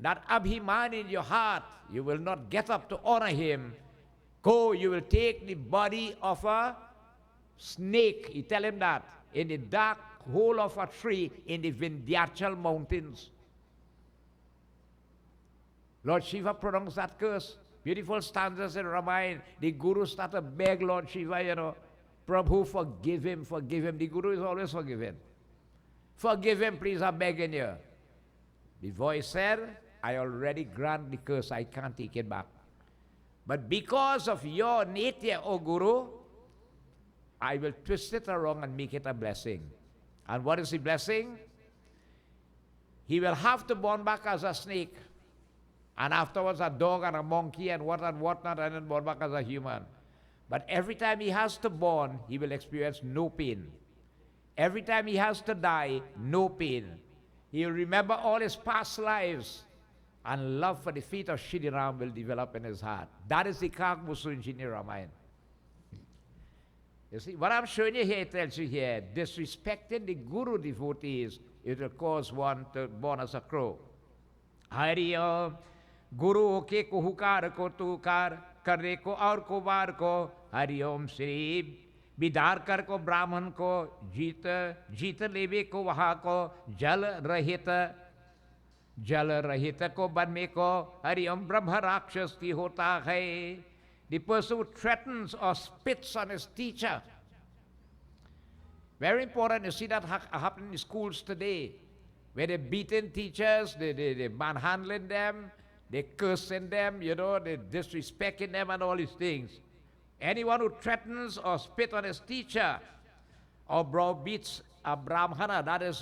that abhiman in your heart, you will not get up to honor him. Go, you will take the body of a snake, you tell him that, in the dark hole of a tree in the Vindhyachal mountains. Lord Shiva pronounced that curse. Beautiful stanzas in Ramayana. The Guru started to beg Lord Shiva, Prabhu, forgive him, forgive him. The Guru is always forgiven. Forgive him, please, I'm begging you. The voice said, I already grant the curse, I can't take it back. But because of your nature, O Guru, I will twist it around and make it a blessing. And what is the blessing? He will have to born back as a snake. And afterwards a dog and a monkey and whatnot, and then born back as a human. But every time he has to born, he will experience no pain. Every time he has to die, no pain. He will remember all his past lives, and love for the feet of Shri Ram will develop in his heart. That is the Kak Musu Engineer Ramayana. You see, what I'm showing you here, it tells you here, disrespecting the Guru devotees, it will cause one to born as a crow. Hari Om, Guru ke ko hukar ko tukar, karne ko aur ko bar ko, Hari Om Shri, Bidar kar ko Brahman ko, jeet leve ko waha ko, jal rahita ko ban ko, Hari Om Brahma Rakshas ki hota hai. The person who threatens or spits on his teacher. Very important, you see that happening in schools today, where they're beating teachers, they manhandling them, they cursing them, they disrespecting them and all these things. Anyone who threatens or spits on his teacher or browbeats a Brahmana, that is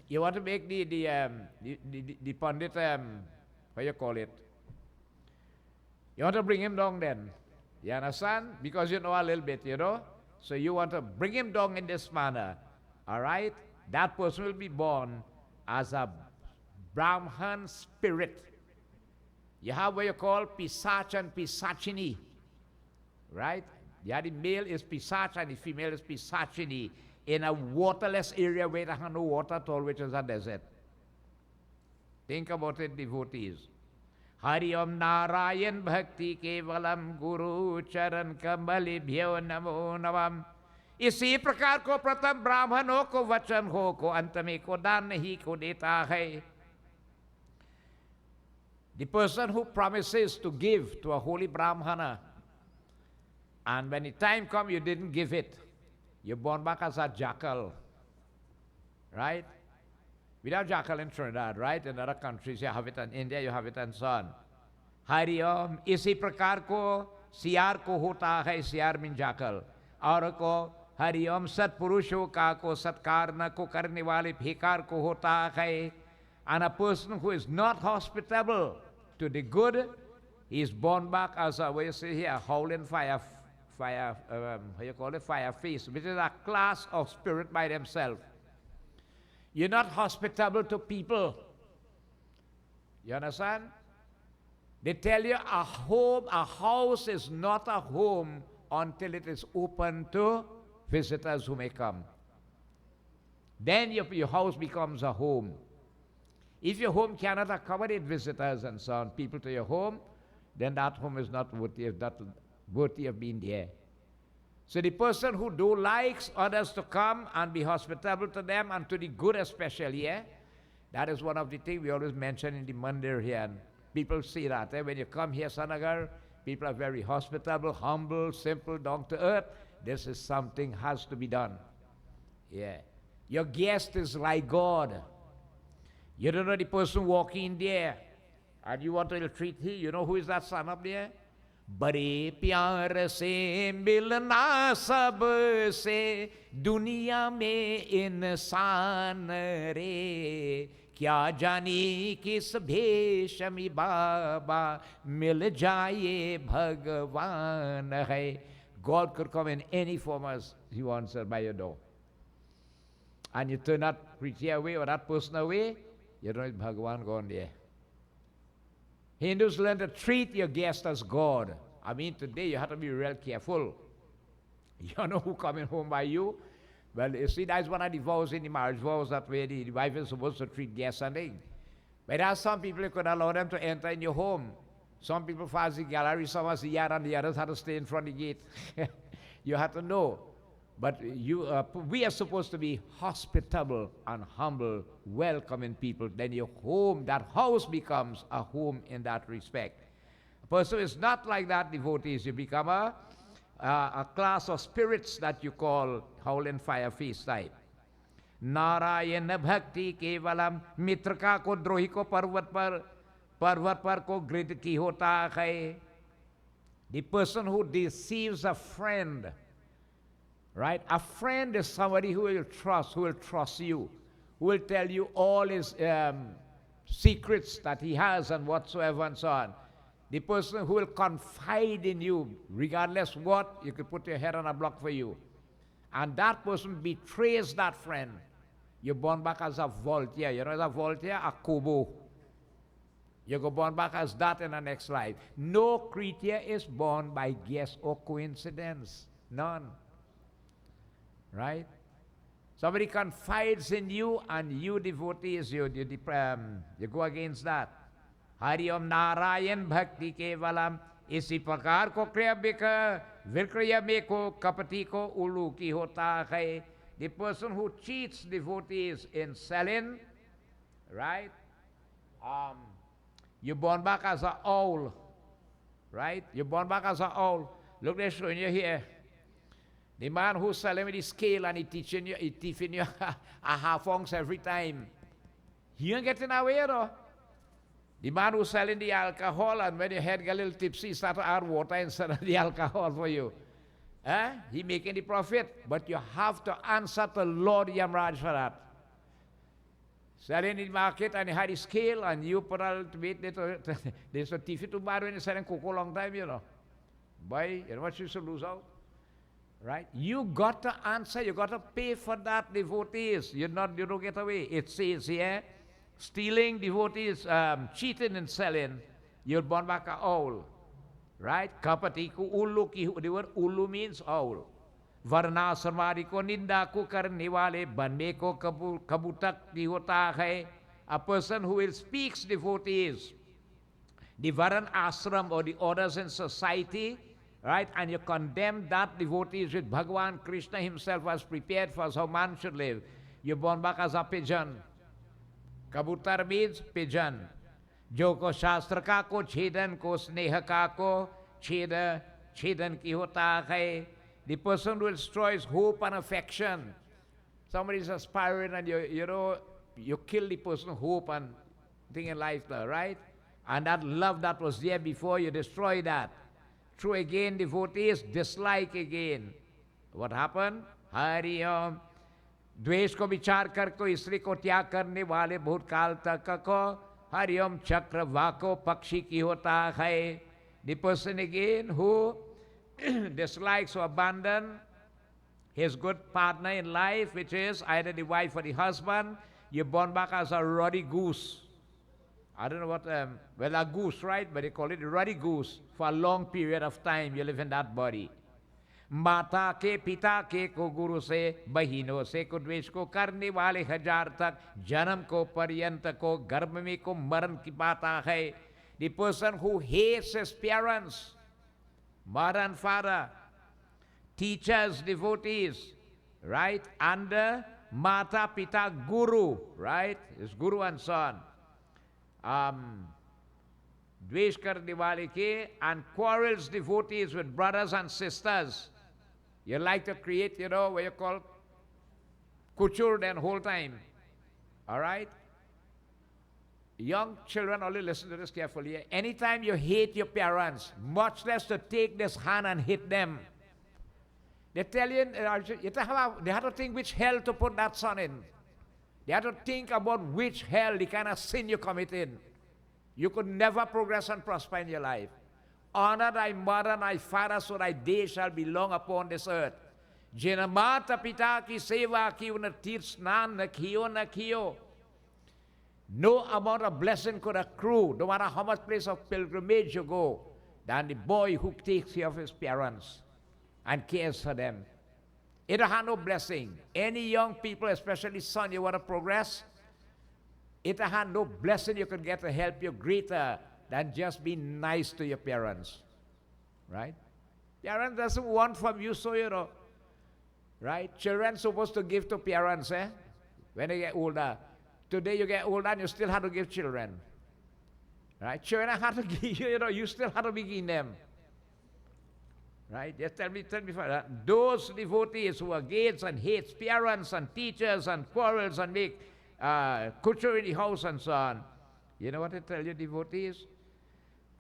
you want to make the Pandit, what you call it? You want to bring him down then. You understand? Because you know a little bit, So you want to bring him down in this manner. All right? That person will be born as a Brahman spirit. You have what you call Pisach and Pisachini. Right? Yeah, the male is Pisach and the female is Pisachini in a waterless area where there is no water at all, which is a desert. Think about it, devotees. Hari Om Narayan Bhakti Kevalam Guru Charan Kamali Bhyo Namo Navam. इसी प्रकार को प्रथम ब्राह्मणों को वचन हो को अंत में को दान नहीं को देता है. The person who promises to give to a holy Brahmana, and when the time comes you didn't give it, you're born back as a jackal. Right? We have jackal in Trinidad, right? In other countries, you have it in India, you have it and so on. Hari Om, इसी प्रकार को सियार को होता है, सियार mean jackal. और को हरि ओम सत्पुरुषों का को सत्कार न को करने वाले भिकार को होता है. And a person who is not hospitable to the good, he is born back as a, what you say here, howling fire, how you call it, fire face, which is a class of spirit by themselves. You're not hospitable to people. You understand? They tell you a home, a house is not a home until it is open to visitors who may come. Then your house becomes a home. If your home cannot accommodate visitors and so on, people to your home, then that home is not worthy of being there. So the person who likes others to come and be hospitable to them and to the good especially, that is one of the things we always mention in the mandir here. And people see that. When you come here, Nagar, people are very hospitable, humble, simple, down to earth. This is something has to be done. Yeah. Your guest is like God. You don't know the person walking in there, and you want to treat him. You know who is that son up there? बड़े प्यार से मिलना सब से दुनिया में इंसान रे क्या जानी किस भेष में बाबा मिल जाए भगवान है. God could come in any form as he wants by your door. And you turn that preacher away or that person away, you know it's Bhagavan gone there. Hindus learn to treat your guest as God. I mean, today you have to be real careful. You know who coming home by you? Well, you see, that's one of the vows in the marriage vows, that way the wife is supposed to treat guests and things. But there are some people who could allow them to enter in your home. Some people fast the gallery, some has the yard, and the others have to stay in front of the gate. You have to know But we are supposed to be hospitable and humble, welcoming people. Then your home, that house becomes a home in that respect. A person is not like that, devotees. You become a class of spirits that you call howling fire feast type. Narayan भक्ति केवलम मित्रका को द्रोही को पर्वत पर को गृध की होता है. The person who deceives a friend, right? A friend is somebody who will trust you, who will tell you all his secrets that he has and whatsoever and so on. The person who will confide in you, regardless what, you could put your head on a block for you. And that person betrays that friend. You're born back as a Voltaire. You know, as a Voltaire, a Kubo. You go born back as that in the next life. No creature is born by guess or coincidence. None. Right? Somebody confides in you and you devotees, you go against that. Hari Om Narayan Bhakti Kevalam. इसी प्रकार को क्रिया विक्रिया में को कपटी को उल्लू की होता है. The person who cheats devotees in selling, right? You're born back as an owl, right? You're born back as an owl. Look, they're showing you here. The man who's selling with the scale and he's teaching you a half ounce every time. He ain't getting away though. The man who's selling the alcohol, and when your head get a little tipsy, start to add water instead of the alcohol for you. He making the profit, but you have to answer to Lord Yamraj for that. Selling in the market and you had the scale and you put a little bit, there's a TV to buy when you're selling cocoa long time, you know. Boy, you know what you should lose out? Right? You got to answer, you got to pay for that, devotees. You don't get away. It says here, stealing, devotees, cheating and selling, you're born back an owl. Right? Kapati ko ulu ki, the word ulu means owl. Varna sarmari ko ninda ko karne wale, banme ko kabutak di hota hai. A person who will speaks devotees, the Varan ashram or the orders in society, right? And you condemn that devotees with Bhagavan Krishna himself was prepared for how man should live. You're born back as a pigeon. Kabutar means pigeon. जो को शास्त्र का को छेदन को स्नेह का को छेदन की होता है. The person who destroys hope and affection. Somebody is aspiring and you kill the person hope and thing in life there, right? And that love that was there before, you destroy that. True again, devotees dislike again. What happened? Hari Om. द्वेष को विचार कर को स्त्री को त्याग करने वाले भूतकाल तक को हरिओम चक्र वाको पक्षी की होता है. The person again who dislikes or abandon his good partner in life, which is either the wife or the husband, you're born back as a ruddy goose. I don't know what, well, a goose, right? But they call it a ruddy goose. For a long period of time, you live in that body. माता के पिता के को गुरु से बहिनों से को द्वेष को करने वाले हजार तक जन्म को पर्यंत को गर्भ में को मरण की पाता है. The person who hates his parents, mother and father, teachers, devotees, right? Under mata pita guru, right? Is guru and son. द्वेष करने वाले के and quarrels devotees with brothers and sisters. You like to create, what you call kuchur the whole time. All right? Young children, only listen to this carefully. Anytime you hate your parents, much less to take this hand and hit them. They tell you, they have to think which hell to put that son in. They have to think about which hell, the kind of sin you committed. You could never progress and prosper in your life. Honor thy mother and thy father, so thy days shall be long upon this earth. Jena mata pita ki seva ki una tir snan na kiyo. No amount of blessing could accrue, no matter how much place of pilgrimage you go, than the boy who takes care of his parents and cares for them. It has no blessing. Any young people, especially son, you want to progress, it has no blessing you could get to help you greater than just be nice to your parents. Right? Parents doesn't want from you, so Right? Children supposed to give to parents, eh? When they get older. Today you get older and you still have to give children. Right? Children have to give you, you still have to be giving them. Right? Just tell me further. Those devotees who are against and hates parents and teachers and quarrels and make culture in the house and so on. You know what I tell you, devotees?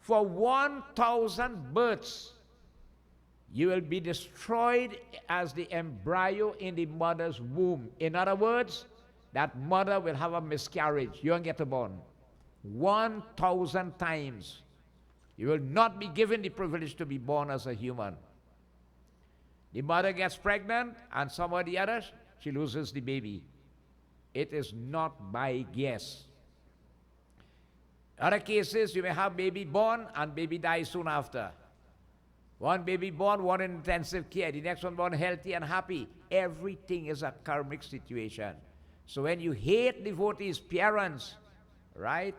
For 1,000 births, you will be destroyed as the embryo in the mother's womb. In other words, that mother will have a miscarriage. You won't get born. 1,000 times. You will not be given the privilege to be born as a human. The mother gets pregnant, and some of the others, she loses the baby. It is not by guess. Other cases, you may have baby born and baby dies soon after. One baby born, one in intensive care, the next one born healthy and happy. Everything is a karmic situation. So when you hate devotees' parents, right?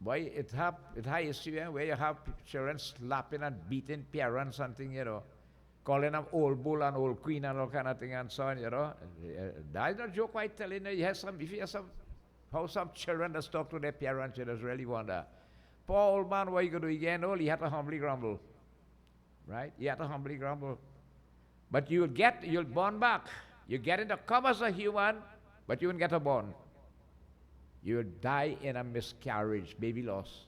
Boy, it has where you have children slapping and beating parents and things, calling them old bull and old queen and all kind of thing and so on, That's not a joke I telling you. If you have how some children just talk to their parents, you just really wonder. Poor old man, what are you going to do again? Oh, he had to humbly grumble. Right? He had to humbly grumble. But you'll born back. You get in the come as a human, but you won't get a born. You will die in a miscarriage, baby loss.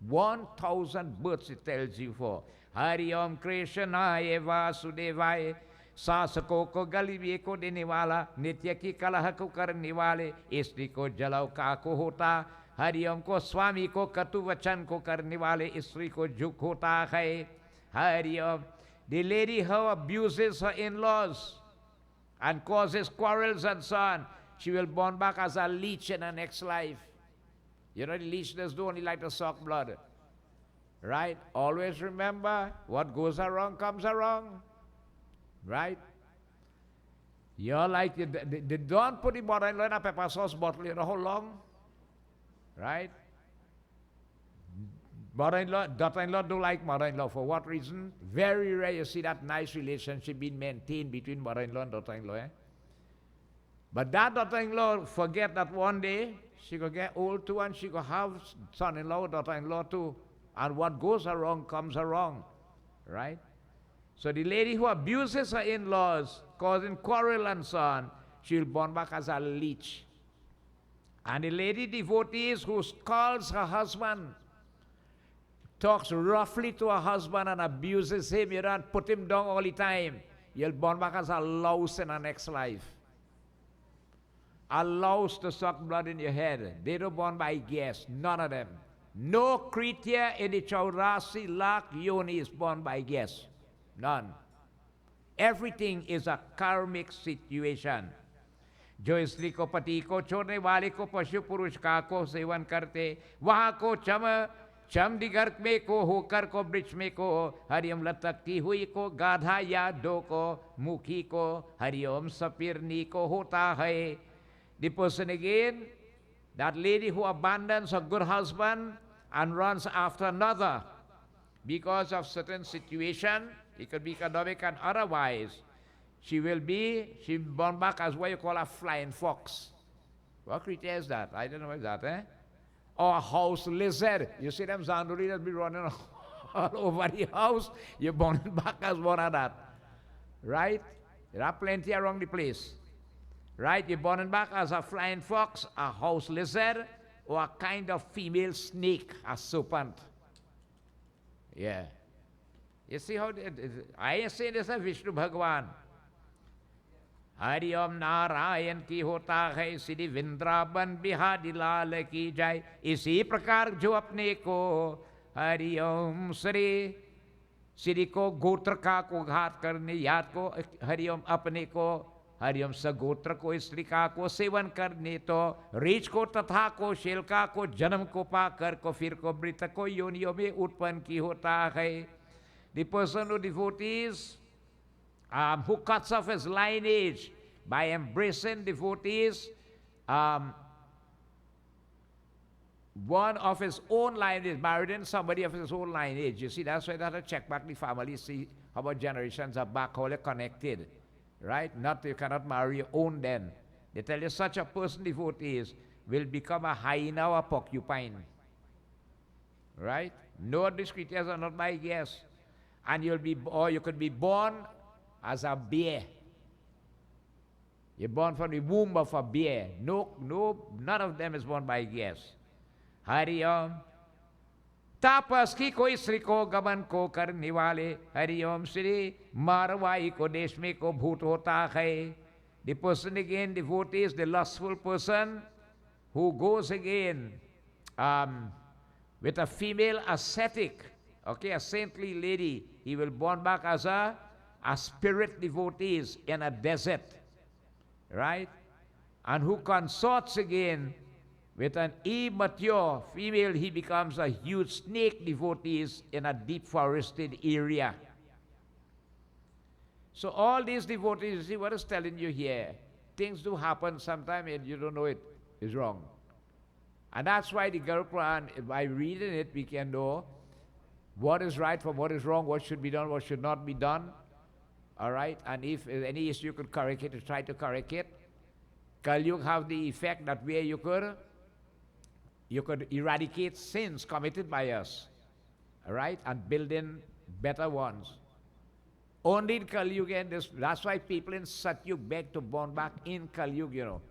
1,000 births it tells you for. Hari Om Krishnaya Vasudevaya Sasako ko galibi ko diniwala nitya ki kalah ko karne wale istri ko jalaw ka ko hota Hari Om ko swami ko katu vachan ko karne wale istri ko juk hota hai Hari Om. The lady who abuses her in-laws and causes quarrels and so on, she will born back as a leech in her next life. The leechness do only like to suck blood. Right? Always remember, what goes around comes around. Right? You're like, they don't put the mother-in-law in a pepper sauce bottle, how long? Right? Mother-in-law, daughter-in-law don't like mother-in-law. For what reason? Very rare you see that nice relationship being maintained between mother-in-law and daughter-in-law. Eh? But that daughter-in-law forget that one day she will get old too and she will have son-in-law, daughter-in-law too. And what goes around comes around. Right? So the lady who abuses her in-laws, causing quarrel and so on, she will born back as a leech. And the lady devotees who scolds her husband, talks roughly to her husband and abuses him, and put him down all the time, you'll born back as a louse in her next life. A louse to suck blood in your head. They don't born by guess, none of them. No creature in the Chaurasi Lakh Yoni is born by guess. None. Everything is a karmic situation. जो स्त्री को पति को छोड़ने वाले को पशु पुरुष का को सेवन करते वहाँ को चम दिगर्क में को होकर को वृक्ष में को हरिओम लटकती हुई को गाधा या दो को मुखी को हरिओम सपिरनी को होता है. The person again, that lady who abandons her good husband and runs after another because of certain situation, it could be economic and otherwise, she will be born back as what you call a flying fox. What creature is that? I don't know what that, eh? Or a house lizard. You see them Zanduri that be running all over the house, you're born back as one of that. Right? There are plenty around the place. Right? You're born back as a flying fox, a house lizard, or a kind of female snake, a serpent. Yeah. You see how I say this as Vishnu Bhagwan. Hari Om Narayan की होता है श्री वृंदावन बिहारी लाल की जाए. इसी प्रकार जो अपने को हरि ओम श्री को गोत्र का को घात करने याद को हरि ओम अपने को हरि ओम सगोत्र को स्त्रीका को सेवन करने तो रीच को तथा को शेलका को जन्म को पाकर को फिर को मृत को योनियों में उत्पन्न की होता है. The person who devotees who cuts off his lineage by embracing devotees, one of his own lineage, married in somebody of his own lineage. You see, that's why they have to check back the family, see how about generations are back, how they're connected, right? Not, you cannot marry your own then. They tell you such a person, devotees, will become a hyena or a porcupine, right? No, these creatures are not my guess. And you'll be, or you could be born as a bear. You're born from the womb of a bear. No, none of them is born by guess. Hari Om. Tapas ki koi sri ko gaman ko karne wale. Hari Om Shri Marwai ko desh mein ko bhoot hota hai. The person again, devotee, is the lustful person who goes again with a female ascetic, okay, a saintly lady. He will born back as a spirit devotee in a desert, right? And who consorts again with an immature female, he becomes a huge snake devotee in a deep forested area. So all these devotees, you see what is telling you here, things do happen sometimes and you don't know it is wrong. And that's why the Garuda Purana, by reading it, we can know what is right from what is wrong, what should be done, what should not be done. All right? And if any issue you could correct it, try to correct it. Kali Yuga have the effect that where you could eradicate sins committed by us. All right? And build in better ones. Only in Kali Yuga, that's why people in Satyug beg to born back in Kali Yuga, you know.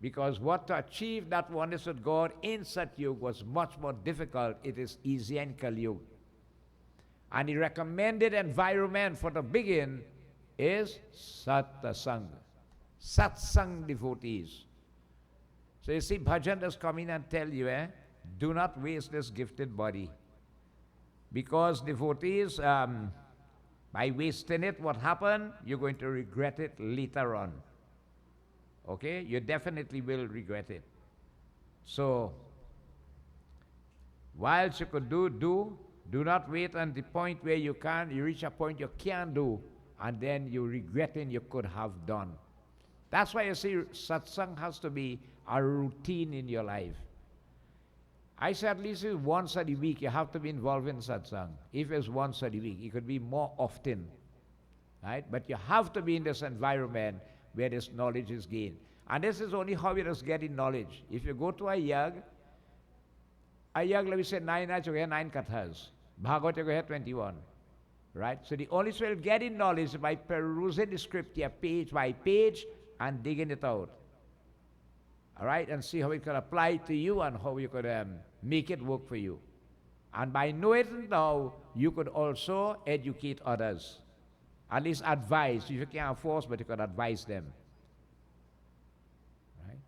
Because what to achieve that oneness with God in Satyug was much more difficult. It is easier in Kali Yuga. And the recommended environment for the begin is Satsangh. Satsangh devotees. So you see, bhajan does come in and tell you, do not waste this gifted body. Because devotees, by wasting it, what happened? You're going to regret it later on. Okay? You definitely will regret it. So, whilst you could do not wait on the point where you reach a point you can't do, and then you regretting you could have done. That's why you see satsang has to be a routine in your life. I say at least once a week you have to be involved in satsang. If it's once a week, it could be more often. Right? But you have to be in this environment where this knowledge is gained. And this is only how you just get in knowledge. If you go to a yag, let me say 9 nights, you get 9 kathas. Bhagavad, you get 21. Right? So the only way you'll get in knowledge is by perusing the scripture page by page and digging it out. All right? And see how it can apply to you and how you could make it work for you. And by knowing it now, you could also educate others. At least advise. If you can't force, but you could advise them. Right?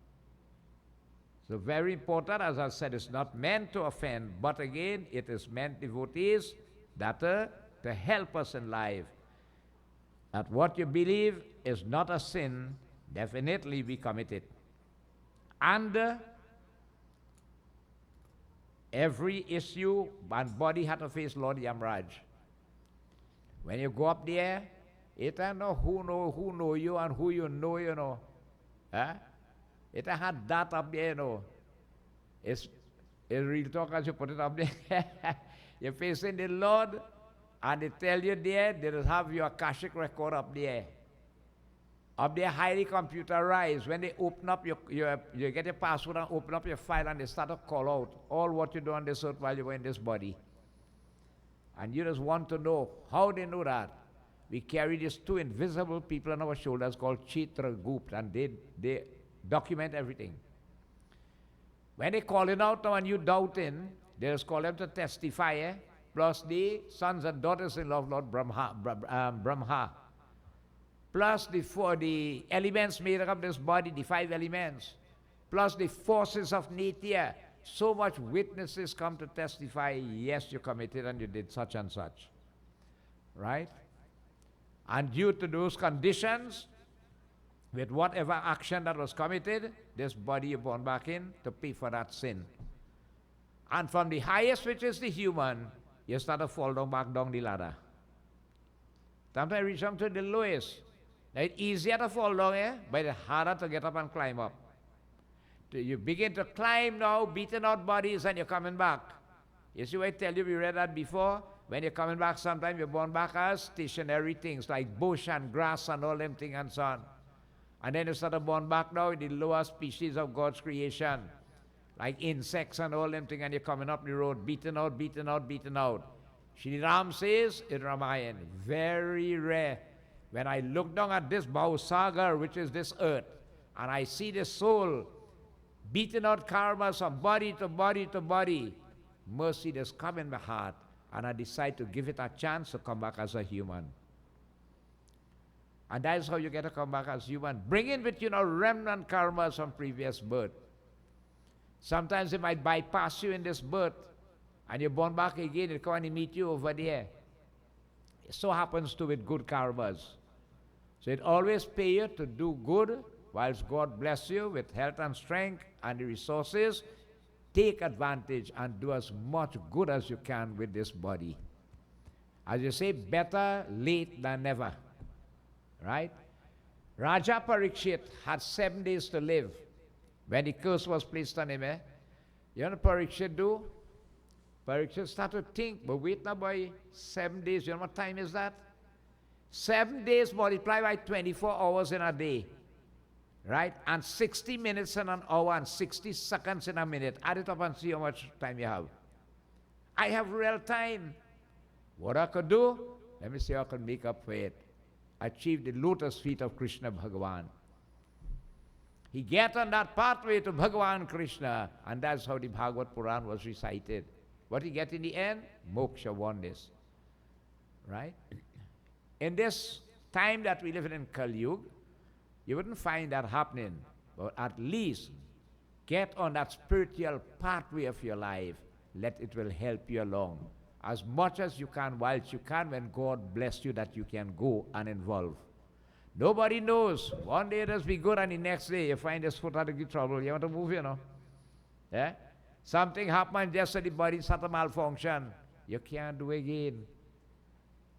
So very important, as I said, it's not meant to offend, but again, it is meant, devotees, that to help us in life. That what you believe is not a sin, definitely we commit it. And every issue and body had to face Lord Yamraj. When you go up there, it don't know who know you and who you know, you know. Huh? It had that up there, you know. It's real talk as you put it up there. You're facing the Lord, and they tell you there, they will have your Akashic record up there. Up there, highly computerized. When they open up you get your password and open up your file, and they start to call out all what you do on this earth while you were in this body. And you just want to know how they know that. We carry these 2 invisible people on our shoulders called Chitragupt, and they document everything. When they call it out now and you doubting, they just call them to testify, plus the sons and daughters-in-law of Lord Brahma. Plus the elements made up this body, the 5 elements, plus the forces of nature. So much witnesses come to testify, yes, you committed and you did such and such. Right? And due to those conditions, with whatever action that was committed, this body you born back in to pay for that sin. And from the highest, which is the human, you start to fall back down the ladder. Sometimes you reach down to the lowest. Now it's easier to fall down, but it's harder to get up and climb up. You begin to climb now, beating out bodies, and you're coming back. You see what I tell you, we read that before? when you're coming back, sometimes you're born back as stationary things like bush and grass and all them things and so on. And then you start to born back now in the lower species of God's creation, like insects and all them things, and you're coming up the road, beaten out, beaten out, beaten out. Shri Ram says in Ramayana, very rare. When I look down at this Bhausagar, which is this earth, and I see the soul beating out karmas from body to body to body, mercy just come in my heart, and I decide to give it a chance to come back as a human. And that is how you get to come back as human. Bring in with you now remnant karmas from previous birth. Sometimes it might bypass you in this birth, and you're born back again, it come and meet you over there. It so happens to with good karmas. So it always pays you to do good, whilst God bless you with health and strength and the resources. Take advantage and do as much good as you can with this body. As you say, better late than never. Right? Raja Parikshit had 7 days to live when the curse was placed on him. You know what Parikshit do? Parikshit started to think, but wait now boy, 7 days, you know what time is that? 7 days multiplied by 24 hours in a day. Right? And 60 minutes in an hour and 60 seconds in a minute. Add it up and see how much time you have. I have real time. What I could do, let me see how I can make up for it. Achieve the lotus feet of Krishna Bhagavan. He get on that pathway to Bhagavan Krishna, and that's how the Bhagavad Purana was recited. What he get in the end? Moksha, oneness. Right? In this time that we live in Kali Yuga, you wouldn't find that happening, but at least get on that spiritual pathway of your life. Let it will help you along as much as you can, whilst you can, when God bless you that you can go and involve. Nobody knows. One day it will be good, and the next day you find this foot out of trouble. You want to move, you know. Yeah? Something happened just so the body started to malfunction. You can't do again.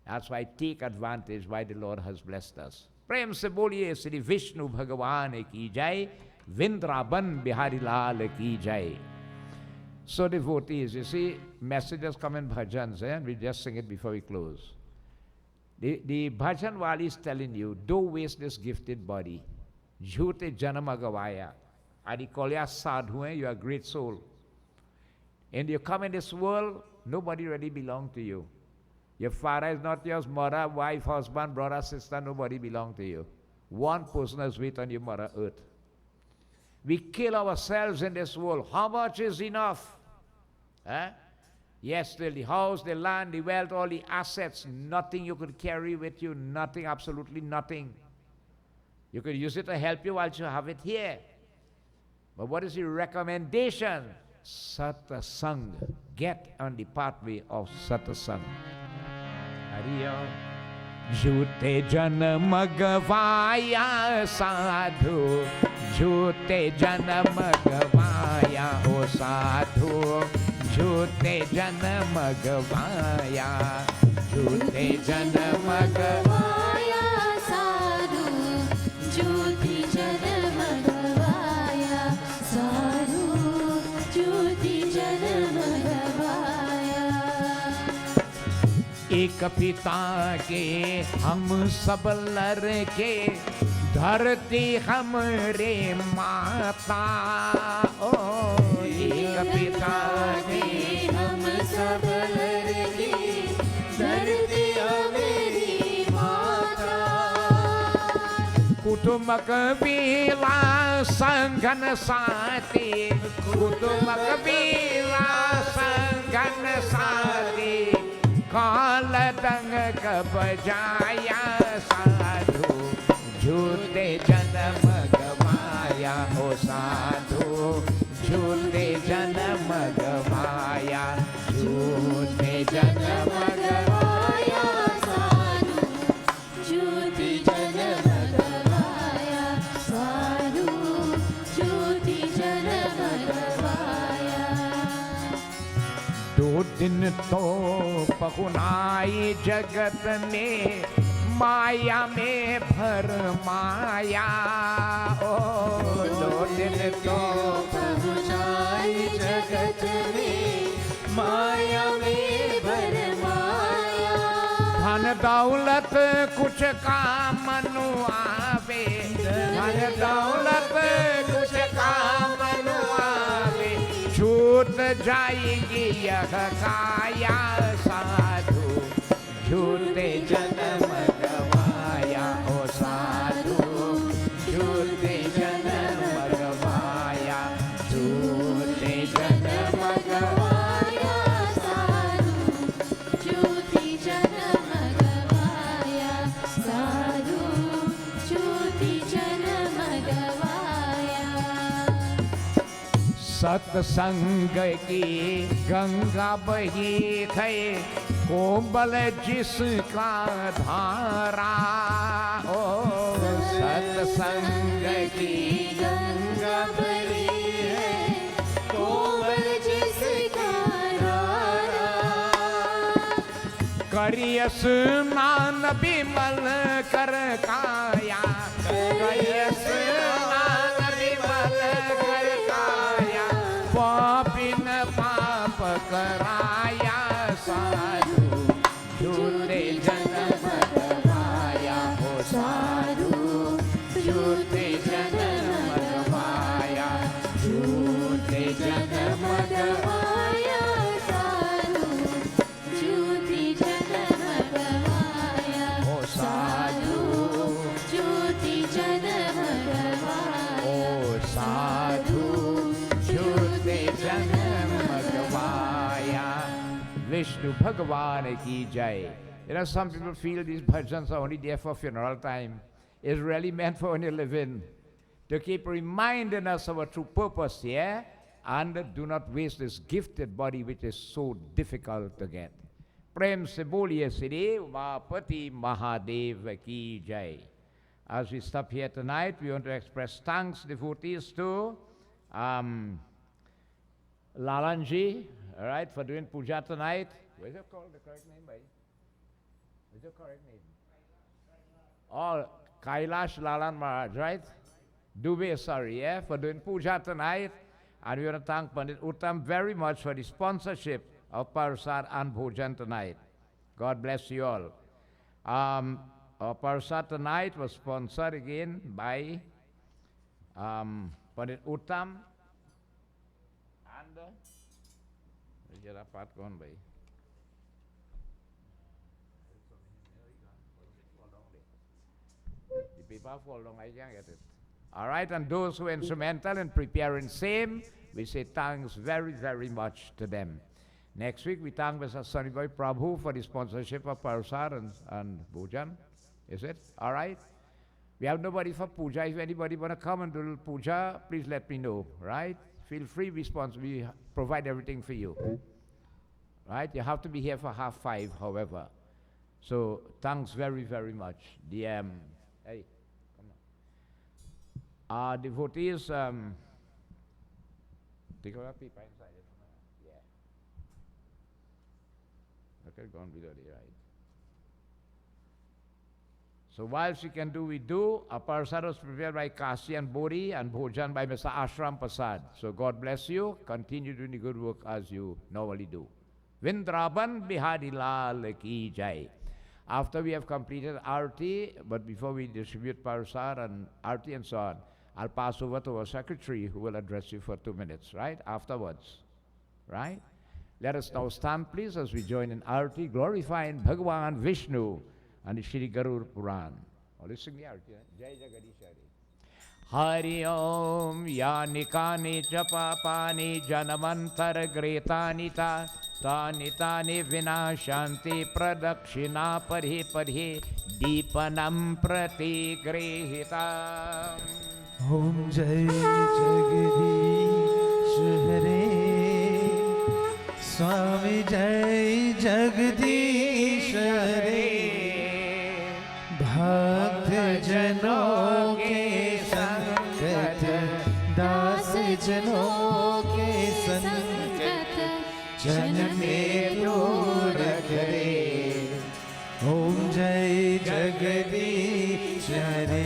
That's why take advantage why the Lord has blessed us. प्रेम से बोलिए श्री विष्णु भगवान की जय, वृंदावन बिहारी लाल की जय. So devotees, you see, messages come in bhajans, and we just sing it before we close. The bhajan wali is telling you, don't waste this gifted body. Jhute janama gavaya. Adikolya sadhu, you are a great soul. And you come in this world, nobody really belongs to you. Your father is not yours, mother, wife, husband, brother, sister, nobody belongs to you. One person has waited on your mother earth. We kill ourselves in this world. How much is enough? Yes, still the house, the land, the wealth, all the assets, nothing you could carry with you, nothing, absolutely nothing. You could use it to help you while you have it here. But what is the recommendation? Satsangh. Get on the pathway of Satsangh. Hariya. Jhute janam gavaya sadhu, jhute janam gavaya o sadhu, jhute janam gavaya, jhute janam gavaya sadhu, jhute janam gavaya sadhu, jhute janam gavaya. एक पिता के हम सब लड़के, धरती हमरे माता. ओ एक पिता के हम सब लड़के, धरती हमारी माता. कुटुंब कबीला संगन साथी, कुटुंब कबीला संगन साथी, काल रंग कब जाया साधु, झूठे जन्म गवाया ओ साधु, झूठे जन्म गवाया, झूठे जन्म गवाया साधु, झूठे जन्म गवाया साधु, झूठे जन्म गवाया. 2 दिन तो पहुनाई जगत में, माया में भर माया. ओ 2 दिन तो पहुनाई जगत में, माया में भर माया. दौलत कुछ काम नु आवे, धन दौलत कुछ काम नु आवे, छूट जाएगी यह काया साधु, झूठे जन्म गवाया ओ साधु, झूठे जन्म गवाया, झूठे जन्म गवाया साधु, झूठी जन्म गवाया साधु, झूठी जन्म गवाया। सत्संग की गंगा बही है, कोमल जिसका धारा, ओ सत्संग की गंगा बही है, कोमल जिसका धारा, करिय स्नान विमल कर काया, करिय स्नान विमल कर काया, पापिन पाप कराया साधु, झूठे जन्म गवाया ओ साधु, झूठे जन्म गवाया, झूठे जन्म गवाया साधु, झूठी जन्म गवाया ओ साधु, झूठी जन्म गवाया ओ साधु, झूठे जन्म गवाया। Vishnu Bhagavan ki jai. Some people feel these bhajans are only there for funeral time. It's really meant for only living, to keep reminding us of our true purpose here, and do not waste this gifted body which is so difficult to get. Prem se boliye Sri Umapati Mahadev ki jai. As we stop here tonight, we want to express thanks, devotees, to Lalanji, all right, for doing puja tonight. What is it called, the correct name, bhai? What is the correct name? Oh, Kailash Lalan Maraj, right? Dubey, sorry, yeah, for doing puja tonight. And we want to thank Pandit Uttam very much for the sponsorship of Parsad and Bhojan tonight. God bless you all. Our Parsad tonight was sponsored again by Pandit Uttam and get that part gone by. The paper fall down, I can't get it. All right, and those who are instrumental in preparing same, we say thanks very, very much to them. Next week, we thank Mr. Sunnyboy Prabhu for the sponsorship of Parsar and Bhojan. Is it? All right? We have nobody for puja. If anybody want to come and do puja, please let me know, right? Feel free, we provide everything for you. Right? You have to be here for 5:30, however. So, thanks very, very much. The, hey, come on. Our devotees, take out people inside it. Yeah. Okay, go on below the right. So whilst we can do, we do. Our Parsad was prepared by Kasi and Bori and Bhojan by Mr. Ashram Prasad. So God bless you. Continue doing the good work as you normally do. Vindraban Bihari Lal ki jai. After we have completed Arti, but before we distribute Parsad and Arti and so on, I'll pass over to our secretary who will address you for 2 minutes, right? Afterwards, right? Let us now stand, please, as we join in Arti, glorifying Bhagavan Vishnu and the Shri Garuda Purana. Oh, let's sing the Arti. Jai Jagadishari. Hari Om Yani Kani Chapapani Janamantar Gretani Ta Tani Tani Vinashanti Pradakshina Parhi Parhi Deepanam Prati Grehita. Om Jai Jagadish Hare Swami Jai Jagadish Hare Bhakt Jano ke sankat Das Jano ke sankat Jan mein dur kare Om Jai Jagadish Hare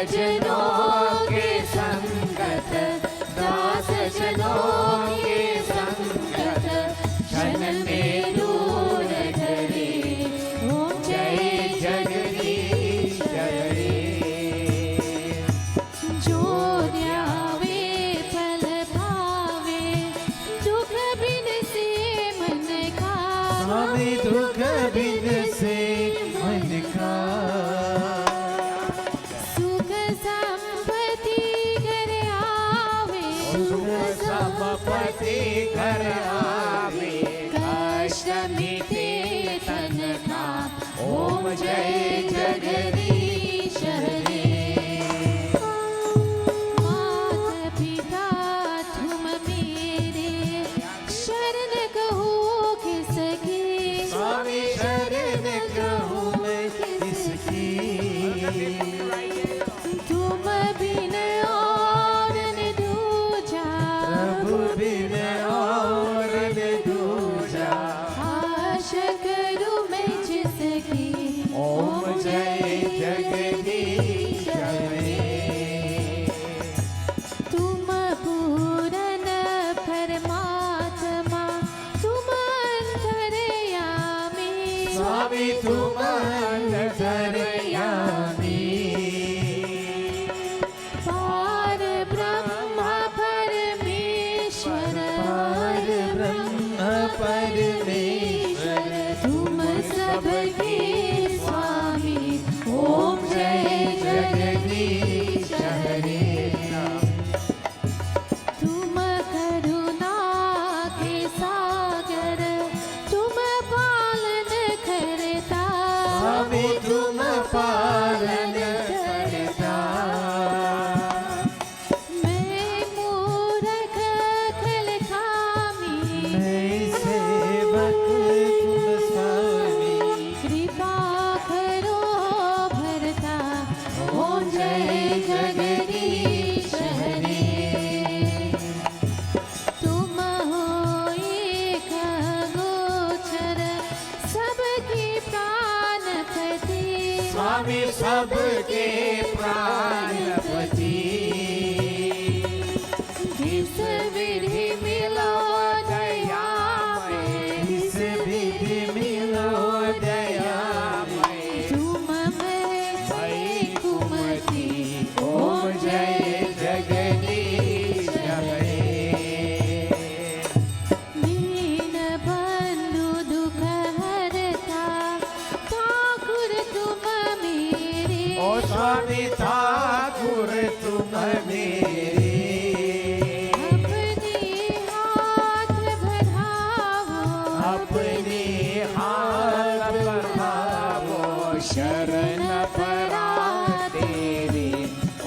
जनों के संगत, दास जनों के संगत, क्षण में दूर करे। ओम जय जगदीश हरे। जो ध्यावे फल पावे, दुख बिन से मन का। स्वामी दुख बिन से मन का। सुख संपत्ति घर आवे, सुख संपत्ति घर आवे, कष्ट मिटे तन का। ओम जय जगदीश हरे। माता पिता तुम मेरे, शरण कहो किसकी। स्वामी शरण कहूँ मैं किसकी। तुम बिन और न दूजा, प्रभु बिन और न दूजा। आशा करूं मैं जिसकी। ओम जय जगदीश हरे। तुम पूरन परमात्मा, तुम अंतर्यामी। स्वामी तुम अंतर्यामी। पार ब्रह्म परमेश्वर, पार ब्रह्म परमेश्वर। तुम सबके स्वामी। ओम जय जगदीश हरे। तुम करुणा के सागर, तुम पालन करता। स्वामी तुम पालन करता। मैं मूरख खलखामी, मैं सेवक तुम स्वामी। कृपा करो भरता। ओम जय जगदीश हरे। तुम हो एक गोचर, सबके प्राणपति। स्वामी सबके प्राणपति। किस विधि मिलो दयामय, इस विधि मिलो दयामय। तुम मैं कुमति। ओम जय जगदीश हरे। दीन बंधु दुख हरता, ठाकुर तुम मेरे। ओ स्वामी ठाकुर तुम मेरे। अपने हाथ बढ़ाओ, अपने हाथ बढ़ावो, शरण परा तेरे।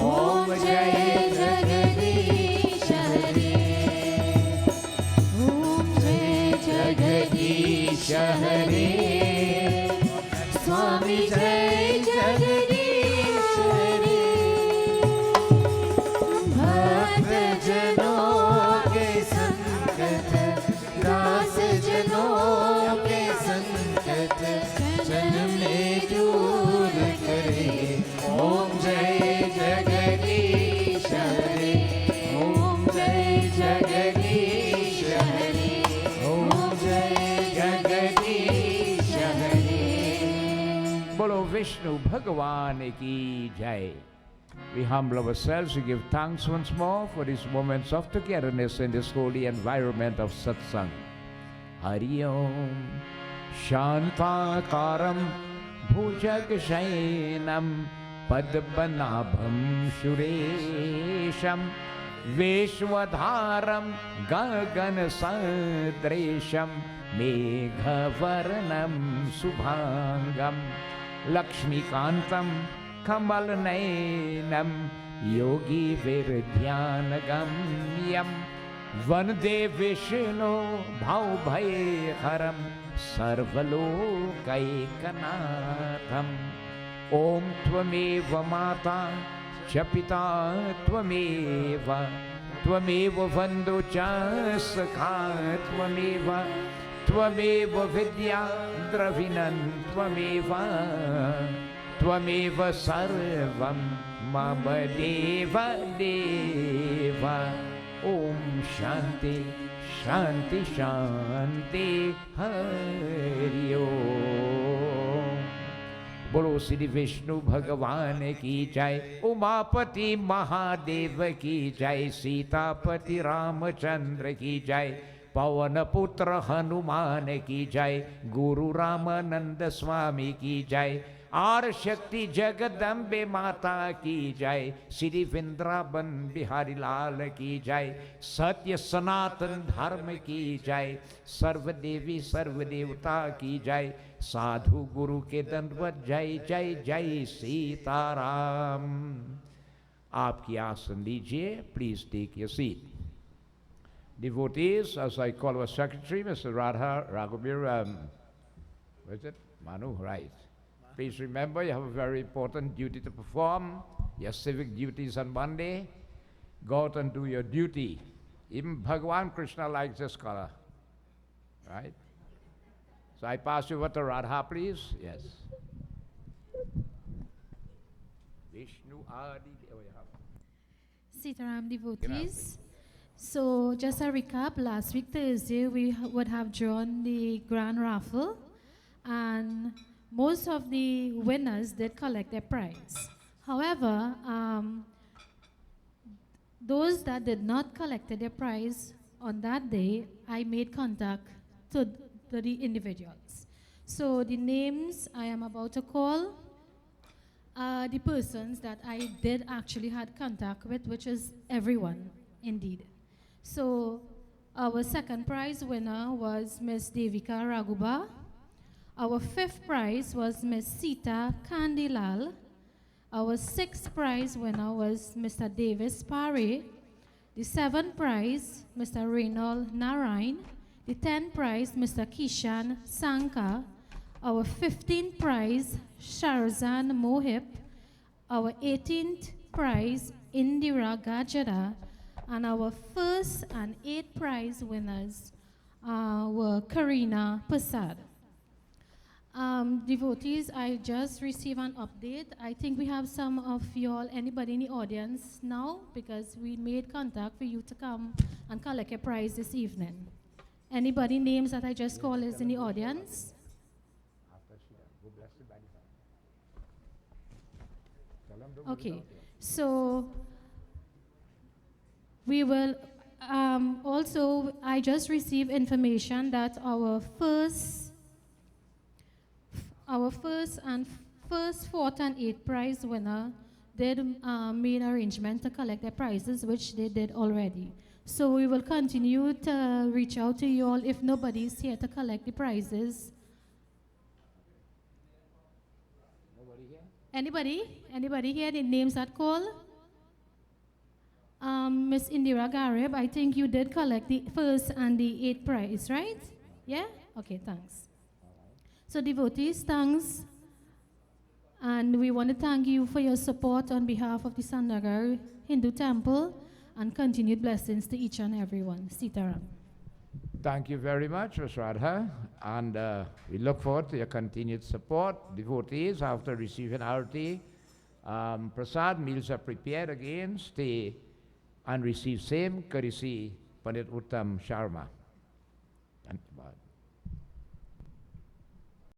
ओम जय जगदीश हरे। ओम जय जगदीश हरे। स्वामी जय जगदीश हरे। भक्त जनों के संकट, दास जनों के संकट, जन में दूर करे। ओम जय जगदीश हरे। ओम जय जगदीश हरे। ओम जय जगदीश हरे। बोलो विष्णु भगवान की जय। We humble ourselves to give thanks once more for these moments of togetherness in this holy environment of Satsang. Hari Om. Shantakaram Bhujagashainam Padmanabham Shuresham Veshwadharam Gagan Sadresham Meghavarnam Subhangam Lakshmikantam Kamalnainam Yogi Virdhyanagamyam Vande Vishnu Bhaubhayharam Sarvalokaikanaatham Om Tvameva Mata Cha Pita Tvameva Tvameva Vandhu Cha Sakha Tvameva Tvameva Vidya Dravinan Tvameva Tvameva Sarvam Mama Deva Deva. Om Shanti, Shanti, Shanti, Hari Om. बोलो श्री विष्णु भगवान की जय, उमापति महादेव की जय, सीतापति रामचंद्र की जय, पवन पुत्र हनुमान की जय, गुरु रामानंद स्वामी की जय, आर शक्ति जगदम्बे माता की जय, श्री वृंदावन बिहारी लाल की जय, सत्य सनातन धर्म की जय, सर्वदेवी सर्वदेवता की जय, साधु गुरु के दंडवत जय जय जय सीताराम. आपकी आसन लीजिए. Please take your seat. Devotees, as I call our secretary, Mr. Radha Raghuveer, what is it? Manu, right. Please remember you have a very important duty to perform. Your civic duties on Monday. Go out and do your duty. Even Bhagavan Krishna likes this color. Right? So I pass you over to Radha, please. Yes. Vishnu Adi. Oh, you have. Sitaram devotees. So just a recap, last week Thursday we would have drawn the grand raffle, and most of the winners did collect their prize. However, those that did not collect their prize on that day, I made contact to the individuals. So the names I am about to call are the persons that I did actually had contact with, which is everyone, indeed. So our second prize winner was Miss Devika Raghuba. Our fifth prize was Miss Sita Kandilal. Our sixth prize winner was Mr. Davis Pare. The seventh prize, Mr. Reynald Narain. The 10th prize, Mr. Kishan Sanka. Our 15th prize, Sharzan Mohib. Our 18th prize, Indira Gajada. And our first and 8th prize winners were Karina Prasad. Devotees, I just received an update. I think we have some of y'all, anybody in the audience now, because we made contact for you to come and collect a prize this evening. Anybody names that I just called is in the audience? Okay, so we will also, I just received information that our first, fourth, and eighth prize winner did made arrangement to collect their prizes, which they did already. So we will continue to reach out to you all if nobody is here to collect the prizes. Nobody here? Anybody? Anybody here? The names that call? Miss Indira Garib, I think you did collect the first and the eighth prize, right? Yeah? Okay, thanks. So devotees, thanks. And we want to thank you for your support on behalf of the Sant Nagar Hindu Temple, and continued blessings to each and everyone. Sitaram. Thank you very much, Ms. Radha, and we look forward to your continued support. Devotees, after receiving Arati, Prasad meals are prepared again. Stay and receive same courtesy, Pandit Uttam Sharma. Thank you.